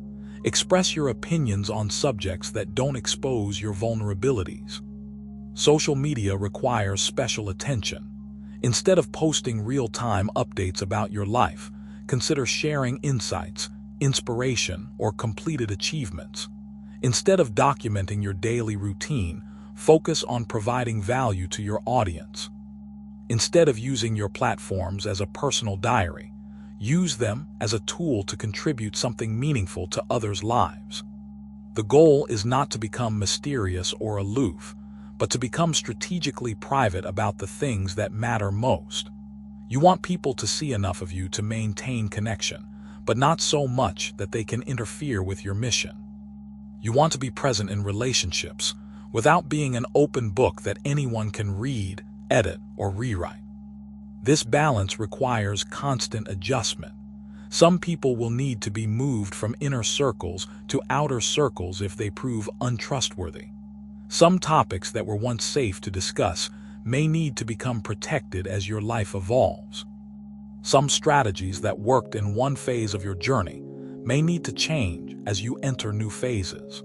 Express your opinions on subjects that don't expose your vulnerabilities. Social media requires special attention. Instead of posting real-time updates about your life, consider sharing insights, inspiration, or completed achievements. Instead of documenting your daily routine, focus on providing value to your audience. Instead of using your platforms as a personal diary, use them as a tool to contribute something meaningful to others' lives. The goal is not to become mysterious or aloof, but to become strategically private about the things that matter most. You want people to see enough of you to maintain connection, but not so much that they can interfere with your mission. You want to be present in relationships without being an open book that anyone can read, edit, or rewrite. This balance requires constant adjustment. Some people will need to be moved from inner circles to outer circles if they prove untrustworthy. Some topics that were once safe to discuss may need to become protected as your life evolves. Some strategies that worked in one phase of your journey may need to change as you enter new phases.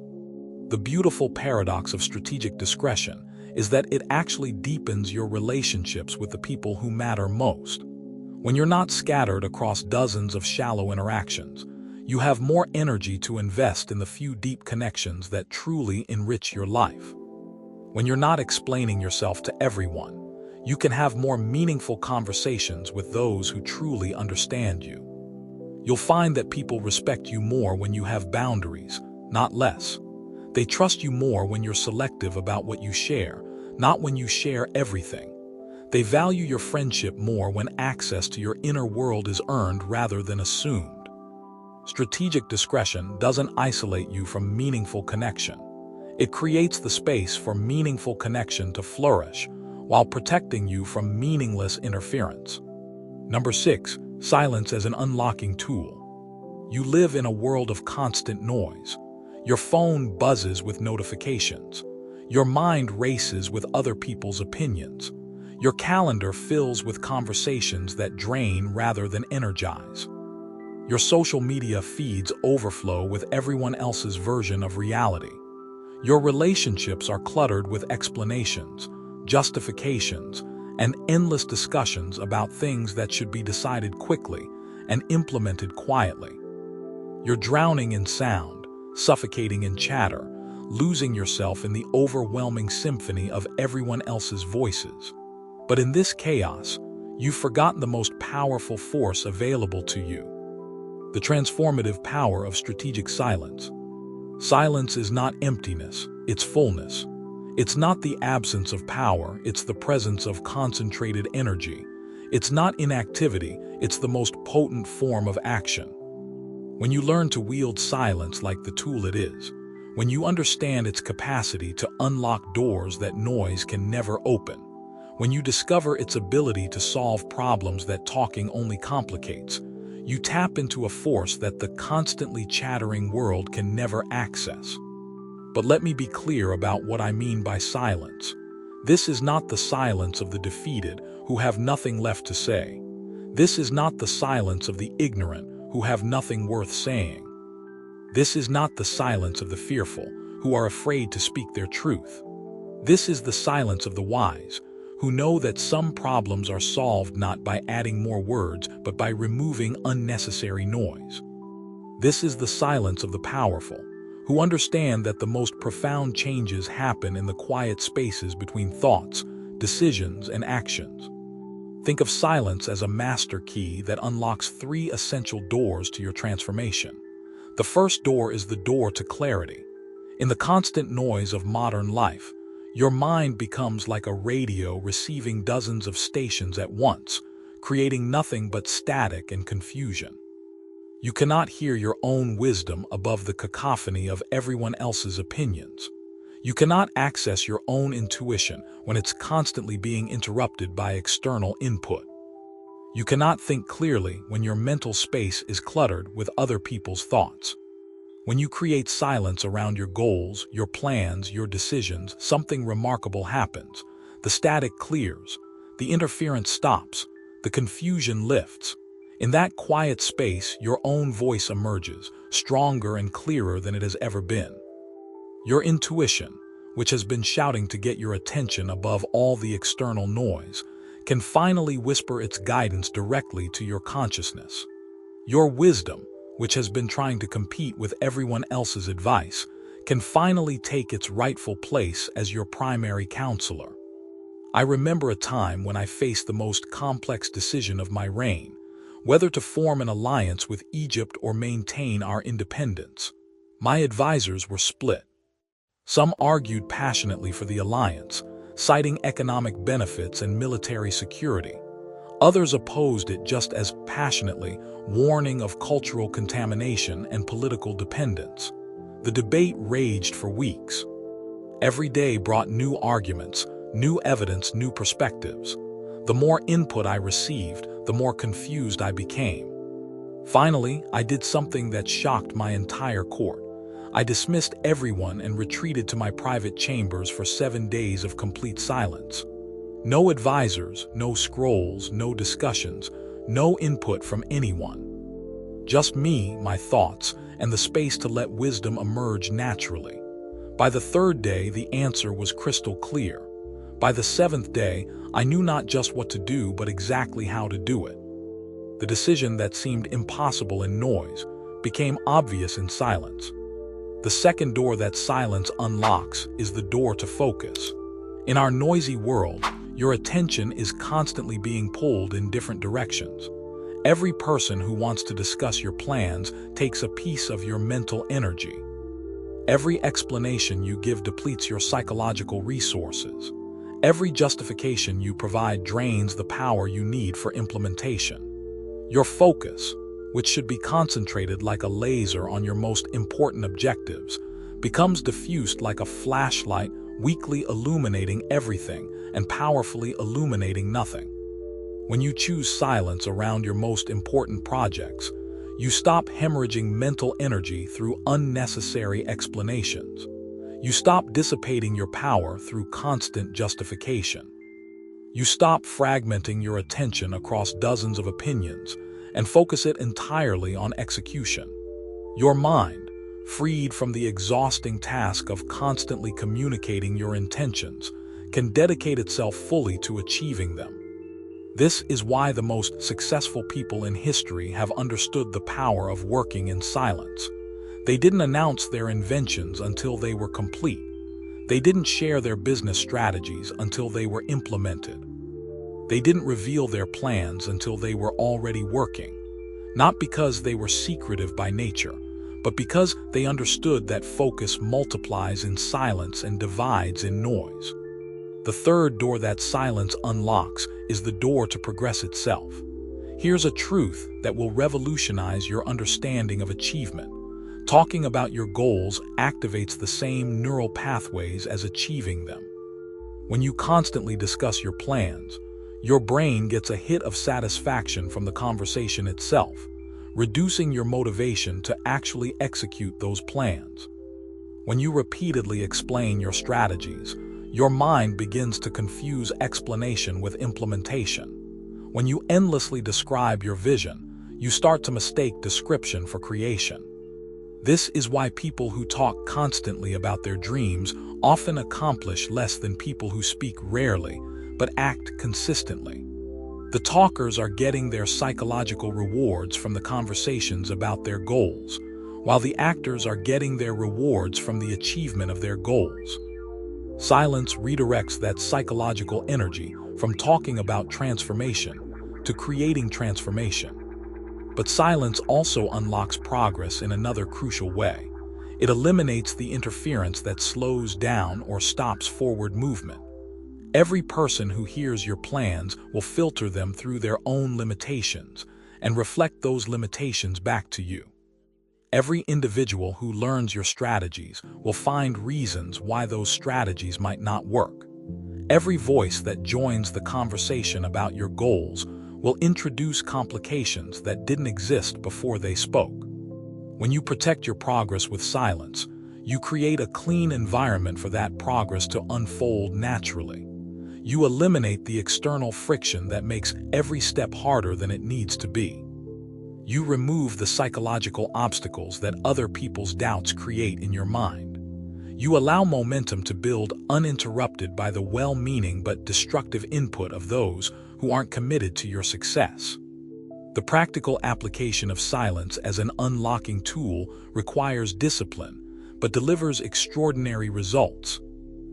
The beautiful paradox of strategic discretion is that it actually deepens your relationships with the people who matter most. When you're not scattered across dozens of shallow interactions, you have more energy to invest in the few deep connections that truly enrich your life. When you're not explaining yourself to everyone, you can have more meaningful conversations with those who truly understand you. You'll find that people respect you more when you have boundaries, not less. They trust you more when you're selective about what you share, not when you share everything. They value your friendship more when access to your inner world is earned rather than assumed. Strategic discretion doesn't isolate you from meaningful connection. It creates the space for meaningful connection to flourish while protecting you from meaningless interference. Number 6, silence as an unlocking tool. You live in a world of constant noise. Your phone buzzes with notifications. Your mind races with other people's opinions. Your calendar fills with conversations that drain rather than energize. Your social media feeds overflow with everyone else's version of reality. Your relationships are cluttered with explanations, justifications, and endless discussions about things that should be decided quickly and implemented quietly. You're drowning in sound, suffocating in chatter, losing yourself in the overwhelming symphony of everyone else's voices. But in this chaos, you've forgotten the most powerful force available to you: the transformative power of strategic silence. Silence is not emptiness, it's fullness. It's not the absence of power, it's the presence of concentrated energy. It's not inactivity, it's the most potent form of action. When you learn to wield silence like the tool it is, when you understand its capacity to unlock doors that noise can never open, when you discover its ability to solve problems that talking only complicates, you tap into a force that the constantly chattering world can never access. But let me be clear about what I mean by silence. This is not the silence of the defeated who have nothing left to say. This is not the silence of the ignorant who have nothing worth saying. This is not the silence of the fearful who are afraid to speak their truth. This is the silence of the wise, who know that some problems are solved not by adding more words, but by removing unnecessary noise. This is the silence of the powerful, who understand that the most profound changes happen in the quiet spaces between thoughts, decisions, and actions. Think of silence as a master key that unlocks 3 essential doors to your transformation. The first door is the door to clarity. In the constant noise of modern life, your mind becomes like a radio receiving dozens of stations at once, creating nothing but static and confusion. You cannot hear your own wisdom above the cacophony of everyone else's opinions. You cannot access your own intuition when it's constantly being interrupted by external input. You cannot think clearly when your mental space is cluttered with other people's thoughts. When you create silence around your goals, your plans, your decisions, something remarkable happens. The static clears, the interference stops, the confusion lifts. In that quiet space, your own voice emerges, stronger and clearer than it has ever been. Your intuition, which has been shouting to get your attention above all the external noise, can finally whisper its guidance directly to your consciousness. Your wisdom, which has been trying to compete with everyone else's advice, can finally take its rightful place as your primary counselor. I remember a time when I faced the most complex decision of my reign, whether to form an alliance with Egypt or maintain our independence. My advisors were split. Some argued passionately for the alliance, citing economic benefits and military security. Others opposed it just as passionately, warning of cultural contamination and political dependence. The debate raged for weeks. Every day brought new arguments, new evidence, new perspectives. The more input I received, the more confused I became. Finally, I did something that shocked my entire court. I dismissed everyone and retreated to my private chambers for 7 days of complete silence. No advisors, no scrolls, no discussions, no input from anyone. Just me, my thoughts, and the space to let wisdom emerge naturally. By the 3rd day, the answer was crystal clear. By the 7th day, I knew not just what to do, but exactly how to do it. The decision that seemed impossible in noise became obvious in silence. The second door that silence unlocks is the door to focus. In our noisy world, your attention is constantly being pulled in different directions. Every person who wants to discuss your plans takes a piece of your mental energy. Every explanation you give depletes your psychological resources. Every justification you provide drains the power you need for implementation. Your focus, which should be concentrated like a laser on your most important objectives, becomes diffused like a flashlight, weakly illuminating everything and powerfully illuminating nothing. When you choose silence around your most important projects, you stop hemorrhaging mental energy through unnecessary explanations. You stop dissipating your power through constant justification. You stop fragmenting your attention across dozens of opinions and focus it entirely on execution. Your mind, freed from the exhausting task of constantly communicating your intentions, can dedicate itself fully to achieving them. This is why the most successful people in history have understood the power of working in silence. They didn't announce their inventions until they were complete. They didn't share their business strategies until they were implemented. They didn't reveal their plans until they were already working. Not because they were secretive by nature, but because they understood that focus multiplies in silence and divides in noise. The third door that silence unlocks is the door to progress itself. Here's a truth that will revolutionize your understanding of achievement. Talking about your goals activates the same neural pathways as achieving them. When you constantly discuss your plans, your brain gets a hit of satisfaction from the conversation itself, reducing your motivation to actually execute those plans. When you repeatedly explain your strategies, your mind begins to confuse explanation with implementation. When you endlessly describe your vision, you start to mistake description for creation. This is why people who talk constantly about their dreams often accomplish less than people who speak rarely, but act consistently. The talkers are getting their psychological rewards from the conversations about their goals, while the actors are getting their rewards from the achievement of their goals. Silence redirects that psychological energy from talking about transformation to creating transformation. But silence also unlocks progress in another crucial way. It eliminates the interference that slows down or stops forward movement. Every person who hears your plans will filter them through their own limitations and reflect those limitations back to you. Every individual who learns your strategies will find reasons why those strategies might not work. Every voice that joins the conversation about your goals will introduce complications that didn't exist before they spoke. When you protect your progress with silence, you create a clean environment for that progress to unfold naturally. You eliminate the external friction that makes every step harder than it needs to be. You remove the psychological obstacles that other people's doubts create in your mind. You allow momentum to build uninterrupted by the well-meaning but destructive input of those who aren't committed to your success. The practical application of silence as an unlocking tool requires discipline, but delivers extraordinary results.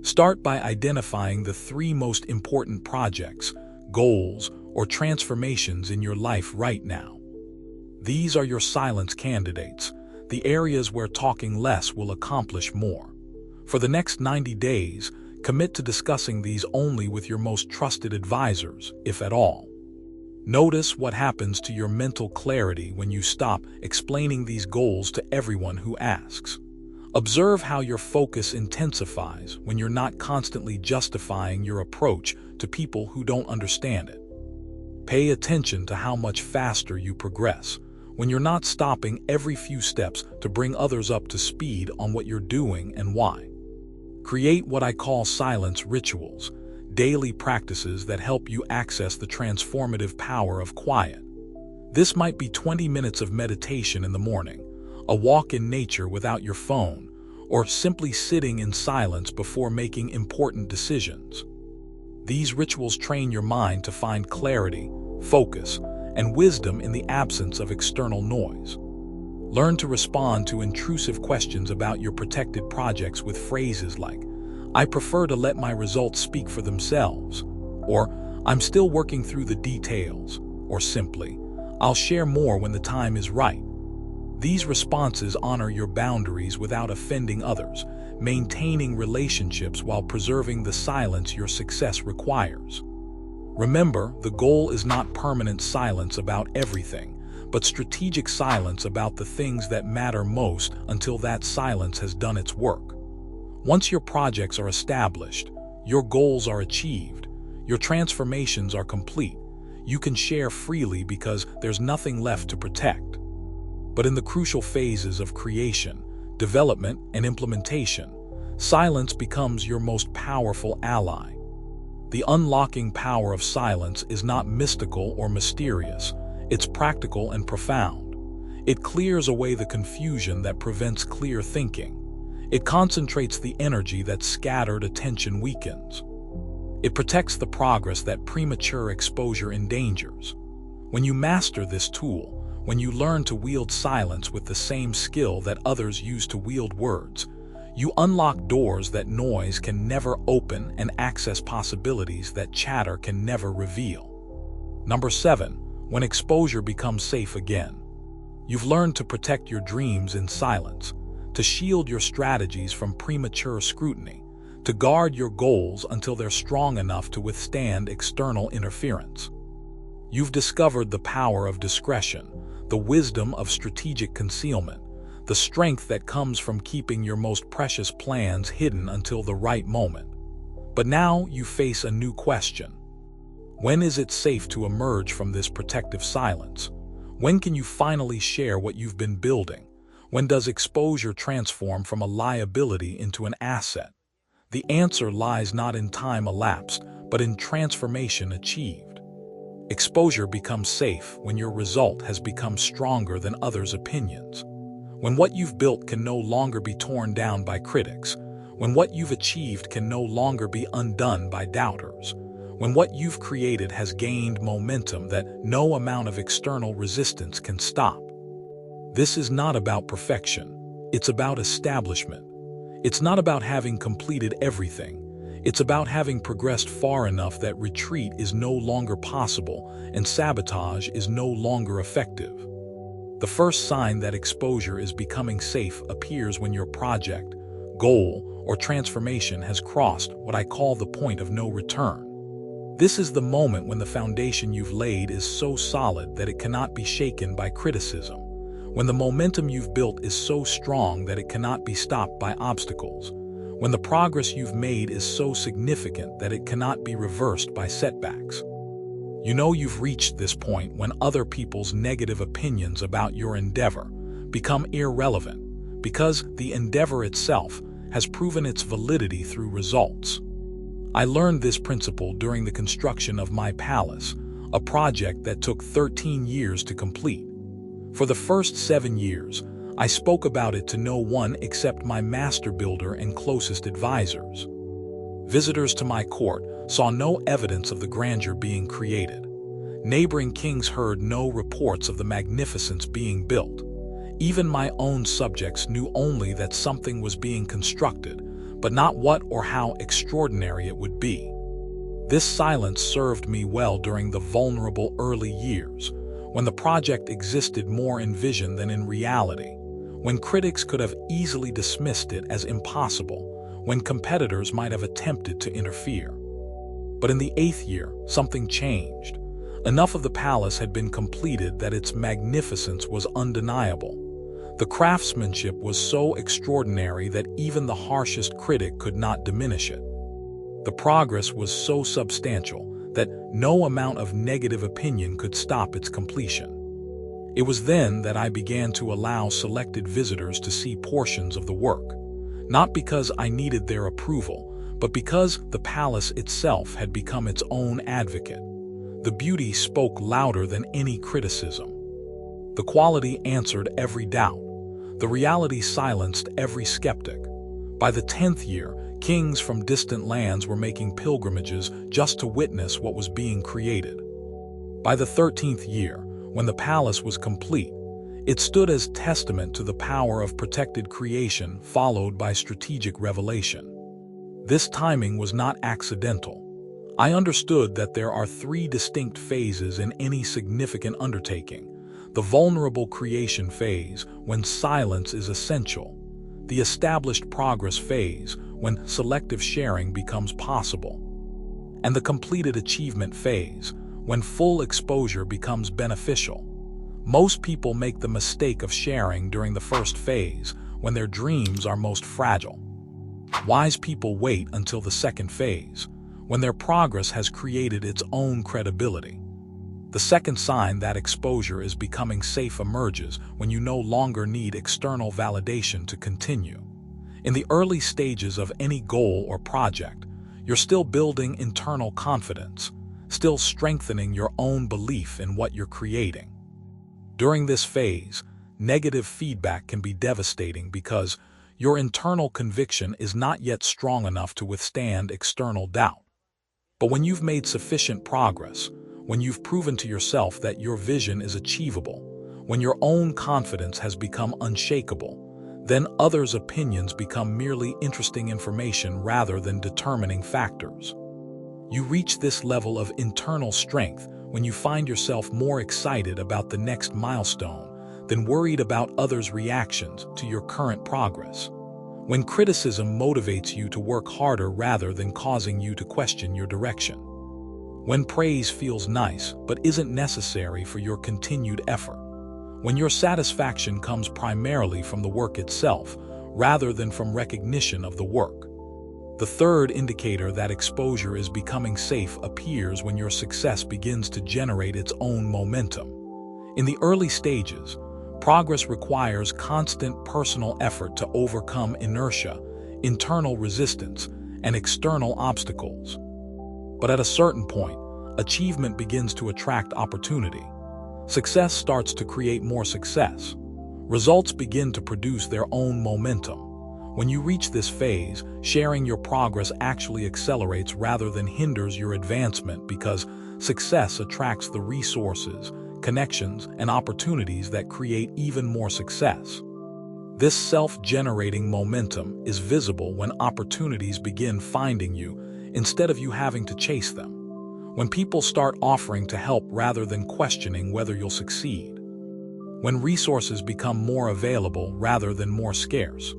Start by identifying the 3 most important projects, goals, or transformations in your life right now. These are your silence candidates, the areas where talking less will accomplish more. For the next 90 days, commit to discussing these only with your most trusted advisors, if at all. Notice what happens to your mental clarity when you stop explaining these goals to everyone who asks. Observe how your focus intensifies when you're not constantly justifying your approach to people who don't understand it. Pay attention to how much faster you progress when you're not stopping every few steps to bring others up to speed on what you're doing and why. Create what I call silence rituals, daily practices that help you access the transformative power of quiet. This might be 20 minutes of meditation in the morning, a walk in nature without your phone, or simply sitting in silence before making important decisions. These rituals train your mind to find clarity, focus, and wisdom in the absence of external noise. Learn to respond to intrusive questions about your protected projects with phrases like, "I prefer to let my results speak for themselves," or "I'm still working through the details," or simply, "I'll share more when the time is right." These responses honor your boundaries without offending others, maintaining relationships while preserving the silence your success requires. Remember, the goal is not permanent silence about everything, but strategic silence about the things that matter most until that silence has done its work. Once your projects are established, your goals are achieved, your transformations are complete, you can share freely because there's nothing left to protect. But in the crucial phases of creation, development, and implementation, silence becomes your most powerful ally. The unlocking power of silence is not mystical or mysterious, it's practical and profound. It clears away the confusion that prevents clear thinking. It concentrates the energy that scattered attention weakens. It protects the progress that premature exposure endangers. When you master this tool, when you learn to wield silence with the same skill that others use to wield words, you unlock doors that noise can never open and access possibilities that chatter can never reveal. Number 7. When exposure becomes safe again. You've learned to protect your dreams in silence, to shield your strategies from premature scrutiny, to guard your goals until they're strong enough to withstand external interference. You've discovered the power of discretion, the wisdom of strategic concealment, the strength that comes from keeping your most precious plans hidden until the right moment. But now you face a new question. When is it safe to emerge from this protective silence? When can you finally share what you've been building? When does exposure transform from a liability into an asset? The answer lies not in time elapsed, but in transformation achieved. Exposure becomes safe when your result has become stronger than others' opinions. When what you've built can no longer be torn down by critics, when what you've achieved can no longer be undone by doubters, when what you've created has gained momentum that no amount of external resistance can stop. This is not about perfection, it's about establishment. It's not about having completed everything, it's about having progressed far enough that retreat is no longer possible and sabotage is no longer effective. The first sign that exposure is becoming safe appears when your project, goal, or transformation has crossed what I call the point of no return. This is the moment when the foundation you've laid is so solid that it cannot be shaken by criticism, when the momentum you've built is so strong that it cannot be stopped by obstacles, when the progress you've made is so significant that it cannot be reversed by setbacks. You know you've reached this point when other people's negative opinions about your endeavor become irrelevant, because the endeavor itself has proven its validity through results. I learned this principle during the construction of my palace, a project that took 13 years to complete. For the first 7 years, I spoke about it to no one except my master builder and closest advisors. Visitors to my court saw no evidence of the grandeur being created. Neighboring kings heard no reports of the magnificence being built. Even my own subjects knew only that something was being constructed, but not what or how extraordinary it would be. This silence served me well during the vulnerable early years, when the project existed more in vision than in reality, when critics could have easily dismissed it as impossible, when competitors might have attempted to interfere. But in the 8th year, something changed. Enough of the palace had been completed that its magnificence was undeniable. The craftsmanship was so extraordinary that even the harshest critic could not diminish it. The progress was so substantial that no amount of negative opinion could stop its completion. It was then that I began to allow selected visitors to see portions of the work, not because I needed their approval, but because the palace itself had become its own advocate. The beauty spoke louder than any criticism. The quality answered every doubt. The reality silenced every skeptic. By the 10th year, kings from distant lands were making pilgrimages just to witness what was being created. By the 13th year, when the palace was complete, it stood as testament to the power of protected creation followed by strategic revelation. This timing was not accidental. I understood that there are three distinct phases in any significant undertaking. The vulnerable creation phase, when silence is essential. The established progress phase, when selective sharing becomes possible. And the completed achievement phase, when full exposure becomes beneficial. Most people make the mistake of sharing during the first phase, when their dreams are most fragile. Wise people wait until the second phase, when their progress has created its own credibility. The second sign that exposure is becoming safe emerges when you no longer need external validation to continue. In the early stages of any goal or project, you're still building internal confidence, still strengthening your own belief in what you're creating. During this phase, negative feedback can be devastating because your internal conviction is not yet strong enough to withstand external doubt. But when you've made sufficient progress, when you've proven to yourself that your vision is achievable, when your own confidence has become unshakable, then others' opinions become merely interesting information rather than determining factors. You reach this level of internal strength when you find yourself more excited about the next milestone than worried about others' reactions to your current progress. When criticism motivates you to work harder rather than causing you to question your direction. When praise feels nice but isn't necessary for your continued effort. When your satisfaction comes primarily from the work itself rather than from recognition of the work. The third indicator that exposure is becoming safe appears when your success begins to generate its own momentum. In the early stages, progress requires constant personal effort to overcome inertia, internal resistance, and external obstacles. But at a certain point, achievement begins to attract opportunity. Success starts to create more success. Results begin to produce their own momentum. When you reach this phase, sharing your progress actually accelerates rather than hinders your advancement because success attracts the resources, connections, and opportunities that create even more success. This self-generating momentum is visible when opportunities begin finding you instead of you having to chase them. When people start offering to help rather than questioning whether you'll succeed. When resources become more available rather than more scarce.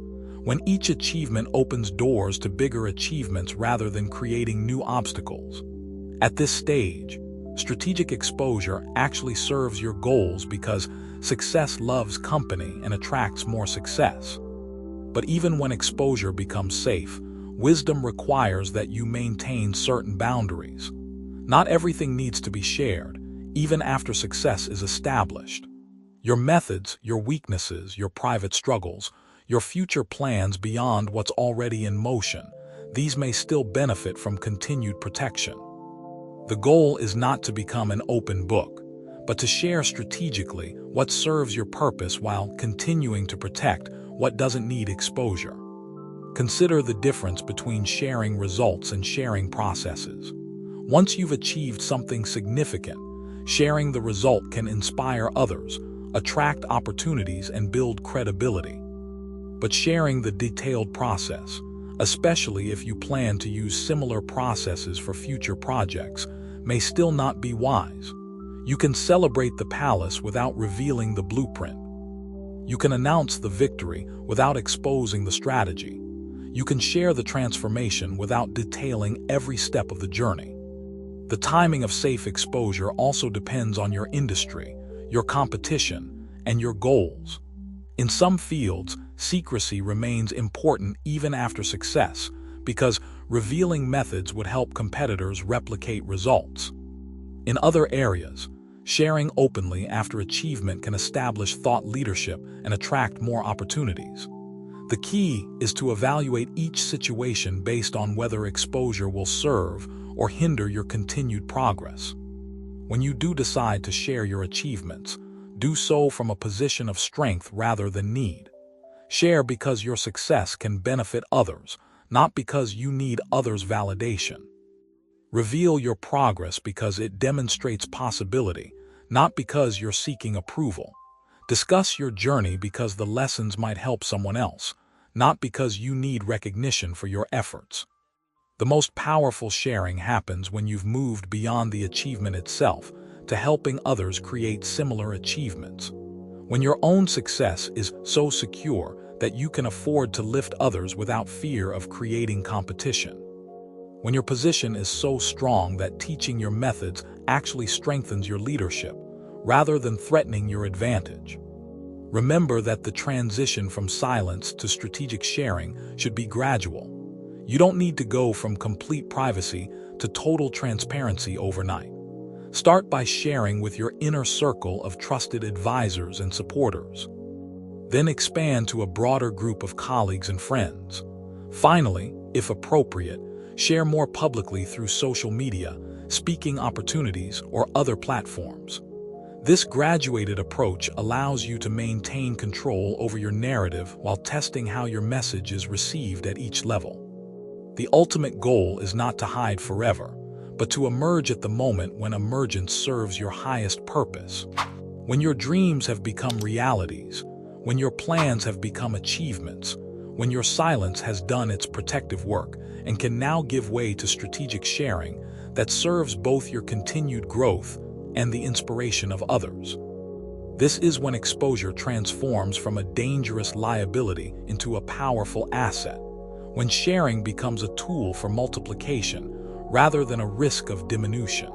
When each achievement opens doors to bigger achievements rather than creating new obstacles. At this stage, strategic exposure actually serves your goals because success loves company and attracts more success. But even when exposure becomes safe, wisdom requires that you maintain certain boundaries. Not everything needs to be shared, even after success is established. Your methods, your weaknesses, your private struggles, your future plans beyond what's already in motion, these may still benefit from continued protection. The goal is not to become an open book, but to share strategically what serves your purpose while continuing to protect what doesn't need exposure. Consider the difference between sharing results and sharing processes. Once you've achieved something significant, sharing the result can inspire others, attract opportunities, and build credibility. But sharing the detailed process, especially if you plan to use similar processes for future projects, may still not be wise. You can celebrate the palace without revealing the blueprint. You can announce the victory without exposing the strategy. You can share the transformation without detailing every step of the journey. The timing of safe exposure also depends on your industry, your competition, and your goals. In some fields, secrecy remains important even after success, because revealing methods would help competitors replicate results. In other areas, sharing openly after achievement can establish thought leadership and attract more opportunities. The key is to evaluate each situation based on whether exposure will serve or hinder your continued progress. When you do decide to share your achievements, do so from a position of strength rather than need. Share because your success can benefit others, not because you need others' validation. Reveal your progress because it demonstrates possibility, not because you're seeking approval. Discuss your journey because the lessons might help someone else, not because you need recognition for your efforts. The most powerful sharing happens when you've moved beyond the achievement itself to helping others create similar achievements. When your own success is so secure that you can afford to lift others without fear of creating competition. When your position is so strong that teaching your methods actually strengthens your leadership, rather than threatening your advantage. Remember that the transition from silence to strategic sharing should be gradual. You don't need to go from complete privacy to total transparency overnight. Start by sharing with your inner circle of trusted advisors and supporters. Then expand to a broader group of colleagues and friends. Finally, if appropriate, share more publicly through social media, speaking opportunities, or other platforms. This graduated approach allows you to maintain control over your narrative while testing how your message is received at each level. The ultimate goal is not to hide forever, but to emerge at the moment when emergence serves your highest purpose. When your dreams have become realities, when your plans have become achievements, when your silence has done its protective work and can now give way to strategic sharing that serves both your continued growth and the inspiration of others. This is when exposure transforms from a dangerous liability into a powerful asset, when sharing becomes a tool for multiplication rather than a risk of diminution.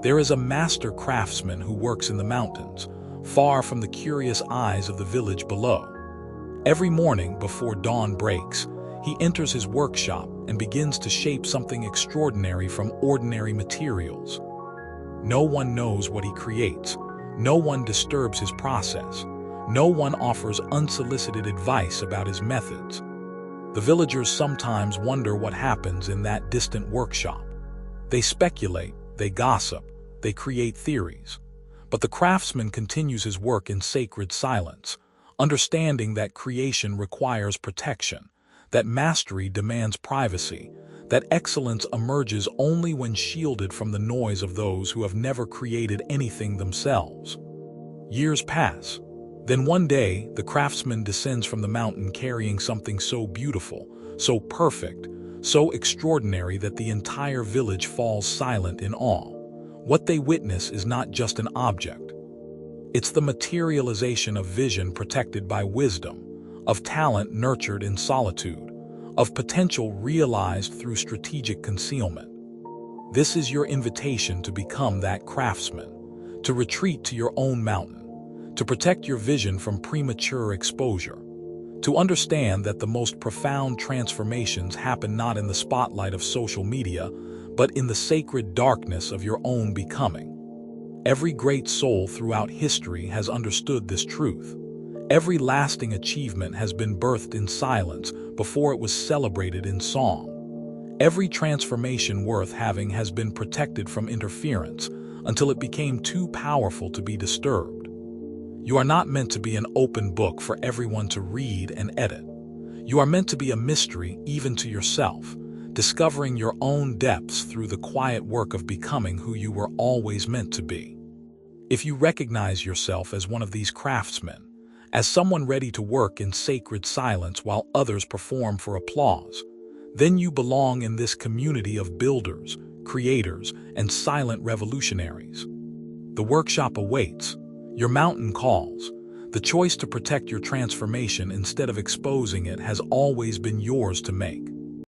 There is a master craftsman who works in the mountains, far from the curious eyes of the village below. Every morning before dawn breaks, he enters his workshop and begins to shape something extraordinary from ordinary materials. No one knows what he creates. No one disturbs his process. No one offers unsolicited advice about his methods. The villagers sometimes wonder what happens in that distant workshop. They speculate, they gossip, they create theories. But the craftsman continues his work in sacred silence, understanding that creation requires protection, that mastery demands privacy, that excellence emerges only when shielded from the noise of those who have never created anything themselves. Years pass. Then one day, the craftsman descends from the mountain carrying something so beautiful, so perfect, so extraordinary that the entire village falls silent in awe. What they witness is not just an object. It's the materialization of vision protected by wisdom, of talent nurtured in solitude, of potential realized through strategic concealment. This is your invitation to become that craftsman, to retreat to your own mountain, to protect your vision from premature exposure, to understand that the most profound transformations happen not in the spotlight of social media, but in the sacred darkness of your own becoming. Every great soul throughout history has understood this truth. Every lasting achievement has been birthed in silence before it was celebrated in song. Every transformation worth having has been protected from interference until it became too powerful to be disturbed. You are not meant to be an open book for everyone to read and edit. You are meant to be a mystery even to yourself, discovering your own depths through the quiet work of becoming who you were always meant to be. If you recognize yourself as one of these craftsmen, as someone ready to work in sacred silence while others perform for applause, then you belong in this community of builders, creators, and silent revolutionaries. The workshop awaits. Your mountain calls. The choice to protect your transformation instead of exposing it has always been yours to make.